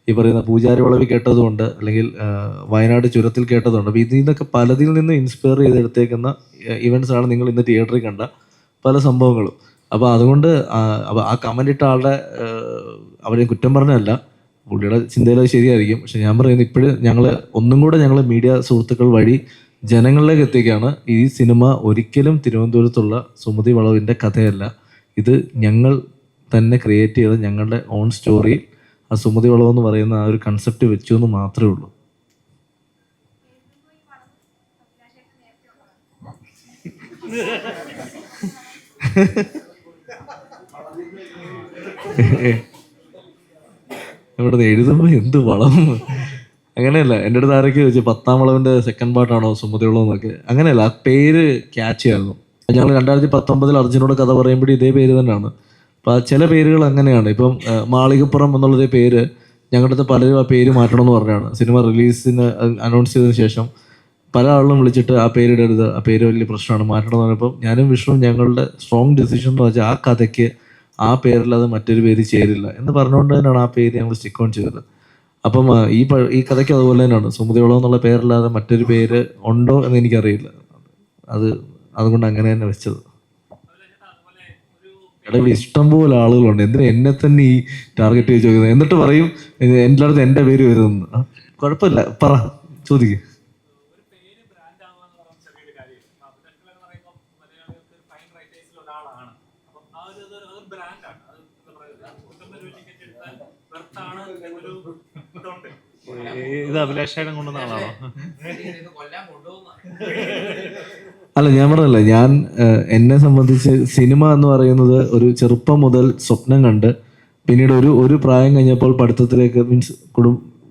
ഈ പറയുന്ന പൂജാരി വളവിൽ കേട്ടതുകൊണ്ട്, അല്ലെങ്കിൽ വയനാട് ചുരത്തിൽ കേട്ടതുകൊണ്ട്. അപ്പോൾ ഇതിൽ നിന്നൊക്കെ പലതിൽ നിന്ന് ഇൻസ്പയർ ചെയ്തെടുത്തേക്കുന്ന ഇവൻറ്റ്സാണ് നിങ്ങൾ ഇന്ന് തിയേറ്ററിൽ കണ്ട പല സംഭവങ്ങളും. അപ്പോൾ അതുകൊണ്ട് ആ കമൻ്റ് ഇട്ട ആളുടെ അവരെ കുറ്റം പറഞ്ഞല്ല, പുള്ളിയുടെ ചിന്തയിൽ അത് ശരിയായിരിക്കും. പക്ഷെ ഞാൻ പറയുന്നത് ഇപ്പോഴും ഒന്നും കൂടെ ഞങ്ങൾ മീഡിയ സുഹൃത്തുക്കൾ വഴി ജനങ്ങളിലേക്ക് എത്തിക്കുകയാണ്. ഈ സിനിമ ഒരിക്കലും തിരുവനന്തപുരത്തുള്ള സുമതി വളവിൻ്റെ കഥയല്ല. ഇത് ഞങ്ങൾ തന്നെ ക്രിയേറ്റ് ചെയ്ത ഞങ്ങളുടെ ഓൺ സ്റ്റോറി ആ സുമതി വളവ് എന്ന് പറയുന്ന ആ ഒരു കൺസെപ്റ്റ് വെച്ചു എന്ന് മാത്രമേ ഉള്ളൂ. ഇവിടെ എഴുതുമ്പോൾ എന്ത് വളം. അങ്ങനെയല്ല, എൻ്റെ അടുത്ത് ആരൊക്കെ ചോദിച്ചു 10-ാം വളവിൻ്റെ സെക്കൻഡ് പാർട്ടാണോ സുമതിവളം എന്നൊക്കെ. അങ്ങനെയല്ല, ആ പേര് ക്യാച്ച് ചെയ്യായിരുന്നു. ഞങ്ങൾ 2019 അർജുനോട് കഥ പറയുമ്പോഴും ഇതേ പേര് തന്നെയാണ്. അപ്പോൾ ആ ചില പേരുകൾ അങ്ങനെയാണ്. ഇപ്പം മാളികപ്പുറം എന്നുള്ളൊരു പേര് ഞങ്ങളുടെ അടുത്ത് പലരും ആ പേര് മാറ്റണമെന്ന് പറഞ്ഞാണ്. സിനിമ റിലീസിന് അനൗൺസ് ചെയ്തതിന് ശേഷം പല ആളുകളും വിളിച്ചിട്ട് ആ പേരിടരുത്, ആ പേര് വലിയ പ്രശ്നമാണ്, മാറ്റണമെന്ന് പറഞ്ഞപ്പം ഞാനും വിഷ്ണുവും ഞങ്ങളുടെ സ്ട്രോങ് ഡിസിഷൻ എന്ന് വെച്ചാൽ ആ കഥയ്ക്ക് ആ പേരില്ലാതെ മറ്റൊരു പേര് ചേരില്ല എന്ന് പറഞ്ഞുകൊണ്ട് തന്നെയാണ് ആ പേര് ഞങ്ങൾ സ്റ്റിക്ക് ഓൺ ചെയ്തത്. അപ്പം ഈ കഥയ്ക്ക് അതുപോലെ തന്നെയാണ്. സുമതിവളം എന്നുള്ള പേരല്ലാതെ മറ്റൊരു പേര് ഉണ്ടോ എന്ന് എനിക്കറിയില്ല. അതുകൊണ്ട് അങ്ങനെ തന്നെ വെച്ചത്. ഇവിടെ ഇഷ്ടംപോലെ ആളുകളുണ്ട്, എന്തിനാ എന്നെ തന്നെ ഈ ടാർഗറ്റ് ചെയ്ത് ചോദിക്കുന്നത്? എന്നിട്ട് പറയും എൻ്റെ അടുത്ത് എൻ്റെ പേര് വരുമെന്ന്. കുഴപ്പമില്ല, പറ, ചോദിക്കും. ഇത് അഭിലാഷേടം കൊണ്ടുവന്ന ആളാണോ? അല്ല, ഞാൻ പറഞ്ഞല്ല, ഞാൻ എന്നെ സംബന്ധിച്ച് സിനിമ എന്ന് പറയുന്നത് ഒരു ചെറുപ്പം മുതൽ സ്വപ്നം കണ്ട് പിന്നീട് ഒരു പ്രായം കഴിഞ്ഞപ്പോൾ പഠിത്തത്തിലേക്ക് മീൻസ്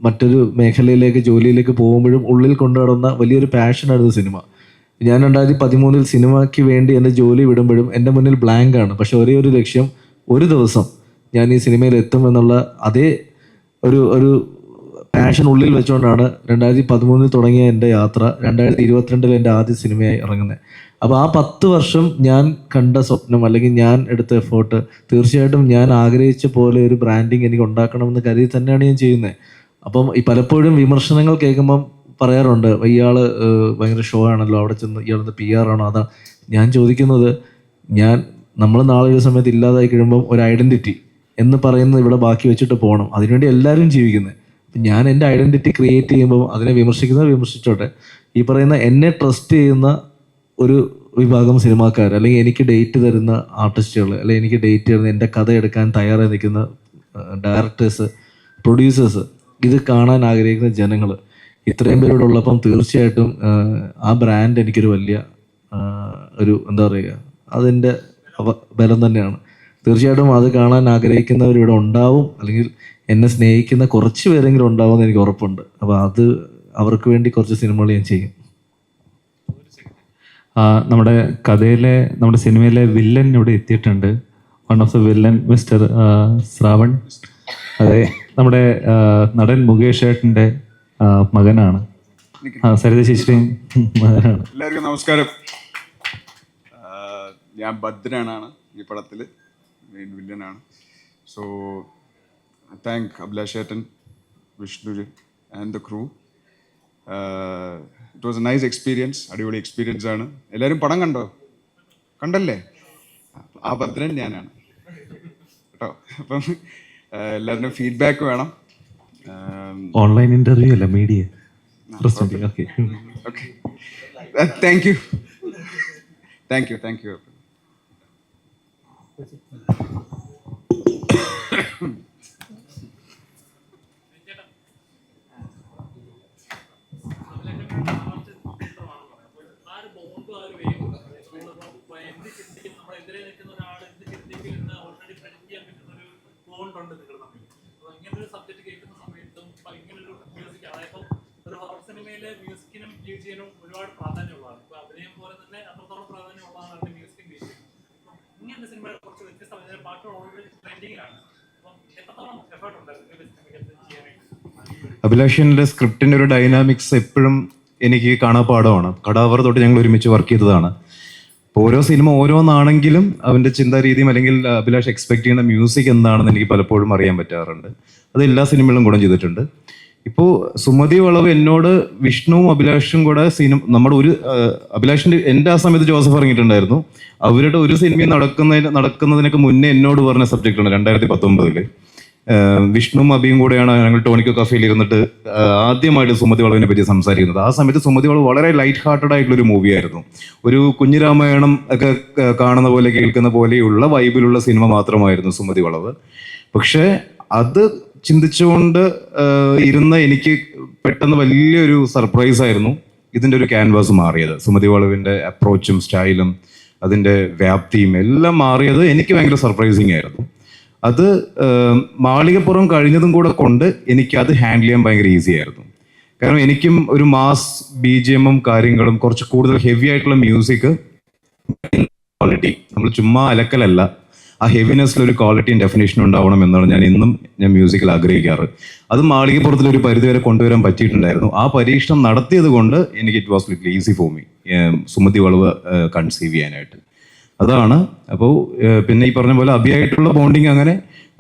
മറ്റൊരു മേഖലയിലേക്ക് ജോലിയിലേക്ക് പോകുമ്പോഴും ഉള്ളിൽ കൊണ്ടുനടന്ന വലിയൊരു പാഷനായിരുന്നു സിനിമ. ഞാൻ 2013 സിനിമയ്ക്ക് വേണ്ടി എൻ്റെ ജോലി വിടുമ്പോഴും എൻ്റെ മുന്നിൽ ബ്ലാങ്ക് ആണ്. പക്ഷെ ഒരേ ഒരു ലക്ഷ്യം, ഒരു ദിവസം ഞാൻ ഈ സിനിമയിൽ എത്തുമെന്നുള്ള അതേ ഒരു പാഷൻ ഉള്ളിൽ വെച്ചുകൊണ്ടാണ് 2013 തുടങ്ങിയ എൻ്റെ യാത്ര 2022 എൻ്റെ ആദ്യ സിനിമയായി ഇറങ്ങുന്നത്. അപ്പോൾ ആ 10 വർഷം ഞാൻ കണ്ട സ്വപ്നം അല്ലെങ്കിൽ ഞാൻ എടുത്ത എഫേർട്ട് തീർച്ചയായിട്ടും ഞാൻ ആഗ്രഹിച്ച പോലെ ഒരു ബ്രാൻഡിങ് എനിക്ക് ഉണ്ടാക്കണമെന്ന് കരുതി തന്നെയാണ് ഞാൻ ചെയ്യുന്നത്. അപ്പം ഈ പലപ്പോഴും വിമർശനങ്ങൾ കേൾക്കുമ്പം പറയാറുണ്ട്, ഇയാൾ ഭയങ്കര ഷോ ആണല്ലോ, അവിടെ ചെന്ന് ഇയാളെന്ത് PR ആണോ? അതാണ് ഞാൻ ചോദിക്കുന്നത്. നമ്മൾ നാളെ ഒരു സമയത്ത് ഇല്ലാതായി കഴിയുമ്പം ഒരു ഐഡൻറ്റിറ്റി എന്ന് പറയുന്നത് ഇവിടെ ബാക്കി വെച്ചിട്ട് പോകണം. അതിനുവേണ്ടി എല്ലാവരും ജീവിക്കുന്നത്. ഞാൻ എൻ്റെ ഐഡൻറ്റിറ്റി ക്രിയേറ്റ് ചെയ്യുമ്പോൾ അതിനെ വിമർശിക്കുന്നത് വിമർശിച്ചോട്ടെ. ഈ പറയുന്ന എന്നെ ട്രസ്റ്റ് ചെയ്യുന്ന ഒരു വിഭാഗം സിനിമാക്കാർ, അല്ലെങ്കിൽ എനിക്ക് ഡേറ്റ് തരുന്ന ആർട്ടിസ്റ്റുകൾ, അല്ലെങ്കിൽ എനിക്ക് ഡേറ്റ് തരുന്ന എൻ്റെ കഥ എടുക്കാൻ തയ്യാറായി നിൽക്കുന്ന ഡയറക്ടേഴ്സ്, പ്രൊഡ്യൂസേഴ്സ്, ഇത് കാണാൻ ആഗ്രഹിക്കുന്ന ജനങ്ങൾ, ഇത്രയും പേരോടുള്ളപ്പം തീർച്ചയായിട്ടും ആ ബ്രാൻഡ് എനിക്കൊരു വലിയ എന്താ പറയുക, അതിൻ്റെ ബലം തന്നെയാണ്. തീർച്ചയായിട്ടും അത് കാണാൻ ആഗ്രഹിക്കുന്നവർ ഇവിടെ ഉണ്ടാവും, അല്ലെങ്കിൽ എന്നെ സ്നേഹിക്കുന്ന കുറച്ച് പേരെങ്കിലും ഉണ്ടാവുമെന്ന് എനിക്ക് ഉറപ്പുണ്ട്. അപ്പോൾ അവർക്ക് വേണ്ടി കുറച്ച് സിനിമകൾ ഞാൻ ചെയ്യും. നമ്മുടെ സിനിമയിലെ വില്ലൻ ഇവിടെ എത്തിയിട്ടുണ്ട്. One of the villain mister Shravan. അതെ, നമ്മുടെ നടൻ മുകേഷ് ഏട്ടൻ്റെ മകനാണ്. സരിത ചേച്ചിയുടെയും മകനാണ്. എല്ലാവർക്കും നമസ്കാരം. ഞാൻ ഭദ്രനാണ് ഈ പടത്തിൽ മെയിൻ വില്ലനാണ്. സോ താങ്ക് അഭിലാഷ് ഏട്ടൻ, Vishnu and the crew. It was A nice experience. അടിപൊളി എക്സ്പീരിയൻസ് ആണ്. എല്ലാവരും പടം കണ്ടല്ലേ? ആ ഭദ്രൻ ഞാനാണ് കേട്ടോ. അപ്പം എല്ലാവരുടെയും ഫീഡ്ബാക്ക് വേണം. ഓൺലൈൻ ഇന്റർവ്യൂ അല്ല, മീഡിയ. Okay, thank you. ഒരുപാട് പ്രാധാന്യമുള്ളതാണ്. ഇപ്പൊ അഭിനയം പോലെ തന്നെ അത്രത്തോളം പ്രാധാന്യമുള്ളതാണ് മ്യൂസിക് മ്യൂസിക്. ഇങ്ങനത്തെ സിനിമ കുറച്ച് വ്യത്യസ്തമായ പാട്ടുകൾ ഓൾറെഡി ട്രെൻഡിങ്ങിലാണ്. അപ്പം എത്രത്തോളം എഫേർട്ട് ഉണ്ടായിരുന്നു ചെയ്യാനായിട്ട്? അഭിലാഷിൻ്റെ സ്ക്രിപ്റ്റിൻ്റെ ഒരു ഡൈനാമിക്സ് എപ്പോഴും എനിക്ക് കാണാപ്പാടമാണ്. കടാവർ തൊട്ട് ഞങ്ങൾ ഒരുമിച്ച് വർക്ക് ചെയ്തതാണ്. അപ്പോൾ ഓരോ സിനിമ ഓരോന്നാണെങ്കിലും അവൻ്റെ ചിന്താരീതിയും അല്ലെങ്കിൽ അഭിലാഷ് എക്സ്പെക്ട് ചെയ്യുന്ന മ്യൂസിക് എന്താണെന്ന് എനിക്ക് പലപ്പോഴും അറിയാൻ പറ്റാറുണ്ട്. അത് എല്ലാ സിനിമകളിലും ഗുണം ചെയ്തിട്ടുണ്ട്. ഇപ്പോൾ സുമതി വളവ് എന്നോട് വിഷ്ണുവും അഭിലാഷും കൂടെ നമ്മുടെ എൻ്റെ ആ സമയത്ത് ജോസഫ് ഇറങ്ങിയിട്ടുണ്ടായിരുന്നു. അവരുടെ ഒരു സിനിമ നടക്കുന്നതിനൊക്കെ മുന്നേ എന്നോട് പറഞ്ഞ സബ്ജക്റ്റാണ് 2019. വിഷ്ണുവും അഭിയും കൂടെയാണ് ഞങ്ങൾ ടോണിക്കോ കഫേയിൽ ഇരുന്നിട്ട് ആദ്യമായിട്ട് സുമതി വളവിനെ പറ്റി സംസാരിക്കുന്നത്. ആ സമയത്ത് സുമതി വളവ് വളരെ ലൈറ്റ് ഹാർട്ടഡ് ആയിട്ടുള്ളൊരു മൂവിയായിരുന്നു. ഒരു കുഞ്ഞിരാമായണം ഒക്കെ കാണുന്ന പോലെ കേൾക്കുന്ന പോലെയുള്ള വൈബിലുള്ള സിനിമ മാത്രമായിരുന്നു സുമതി വളവ്. പക്ഷേ അത് ചിന്തിച്ചുകൊണ്ട് ഇരുന്ന എനിക്ക് പെട്ടെന്ന് വലിയൊരു സർപ്രൈസ് ആയിരുന്നു. ഇതിൻ്റെ ഒരു ക്യാൻവാസ് മാറിയത്. സുമതി വളവിൻ്റെ അപ്രോച്ചും സ്റ്റൈലും അതിൻ്റെ വ്യാപ്തിയും എല്ലാം മാറിയത് എനിക്ക് ഭയങ്കര സർപ്രൈസിങ് ആയിരുന്നു. അത് മാളികപ്പുറം കഴിഞ്ഞതും കൂടെ കൊണ്ട് എനിക്ക് അത് ഹാൻഡിൽ ചെയ്യാൻ ഭയങ്കര ഈസി ആയിരുന്നു. കാരണം എനിക്കും ഒരു മാസ് BGM-ഉം കാര്യങ്ങളും കുറച്ച് കൂടുതൽ ഹെവി ആയിട്ടുള്ള മ്യൂസിക് ക്വാളിറ്റി, നമ്മൾ ചുമ്മാ അലക്കലല്ല, ആ ഹെവിനെസ്സിലൊരു ക്വാളിറ്റിയും ഡെഫിനേഷനും ഉണ്ടാവണം എന്നാണ് ഞാൻ മ്യൂസിക്കിൽ ആഗ്രഹിക്കാറ്. അത് മാളികപ്പുറത്തിൽ ഒരു പരിധിവരെ കൊണ്ടുവരാൻ പറ്റിയിട്ടുണ്ടായിരുന്നു. ആ പരീക്ഷണം നടത്തിയത് കൊണ്ട് എനിക്ക് it was little easy for me Sumathi വളവ് കൺസീവ് ചെയ്യാനായിട്ട്. അതാണ്. അപ്പോൾ പിന്നെ ഈ പറഞ്ഞ പോലെ അഭിയായിട്ടുള്ള ബോണ്ടിങ് അങ്ങനെ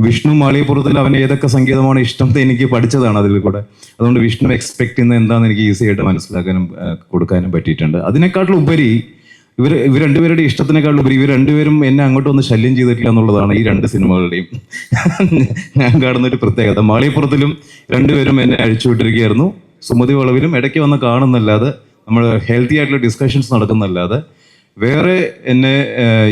വിഷ്ണു മാളികപ്പുറത്തിൽ അവന് ഏതൊക്കെ സംഗീതമാണ് ഇഷ്ടം എനിക്ക് പഠിച്ചതാണ് അതിൽ കൂടെ. അതുകൊണ്ട് വിഷ്ണു എക്സ്പെക്ട് ചെയ്യുന്നത് എന്താണെന്ന് എനിക്ക് ഈസി ആയിട്ട് മനസ്സിലാക്കാനും കൊടുക്കാനും പറ്റിയിട്ടുണ്ട്. അതിനെക്കാട്ടിലും ഉപരി ഇവർ രണ്ടുപേരുടെ ഇഷ്ടത്തിനേക്കാളും ഉപരി ഇവർ രണ്ടുപേരും എന്നെ അങ്ങോട്ടും ഒന്ന് ശല്യം ചെയ്തിട്ടില്ല എന്നുള്ളതാണ് ഈ രണ്ട് സിനിമകളുടെയും ഞാൻ കാണുന്ന ഒരു പ്രത്യേകത. മാളികപ്പുറത്തിലും രണ്ടുപേരും എന്നെ അഴിച്ചുവിട്ടിരിക്കുകയായിരുന്നു. സുമതി വളവിലും ഇടയ്ക്ക് വന്ന് കാണുന്നല്ലാതെ, നമ്മൾ ഹെൽത്തി ആയിട്ടുള്ള ഡിസ്കഷൻസ് നടക്കുന്നല്ലാതെ വേറെ എന്നെ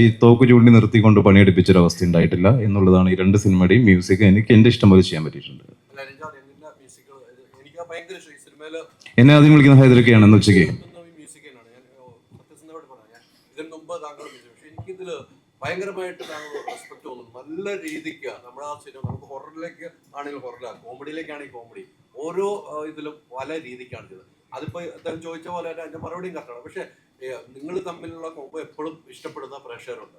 ഈ തോക്ക് ചൂണ്ടി നിർത്തിക്കൊണ്ട് പണിയെടുപ്പിച്ചൊരവസ്ഥ ഉണ്ടായിട്ടില്ല എന്നുള്ളതാണ് ഈ രണ്ട് സിനിമയുടെയും മ്യൂസിക് എനിക്ക് എൻ്റെ ഇഷ്ടം പോലെ ചെയ്യാൻ പറ്റിയിട്ടുണ്ട്. എന്നെ ആദ്യം വിളിക്കുന്ന ഹൈദരൊക്കെയാണ് ഇന്ന് ഉച്ചയ്ക്ക്. എനിക്കിതില് ഭയങ്കരമായിട്ട് റെസ്പെക്ട് തോന്നുന്നു. നല്ല രീതിക്ക് നമ്മുടെ ആ സിനിമ നമുക്ക് ഹൊററിലേക്ക് ആണെങ്കിൽ ഹൊററിലാണ്, കോമഡിയിലേക്കാണെങ്കിൽ കോമഡി, ഓരോ ഇതിലും പല രീതിക്കാണ് ചെയ്തത്. അതിപ്പോ അദ്ദേഹം ചോദിച്ച പോലെ തന്നെ അതിന്റെ മറുപടിയും കറക്റ്റാണ്. പക്ഷെ നിങ്ങൾ തമ്മിലുള്ള കോമ്പോ എപ്പോഴും ഇഷ്ടപ്പെടുന്ന പ്രേക്ഷകരുണ്ട്.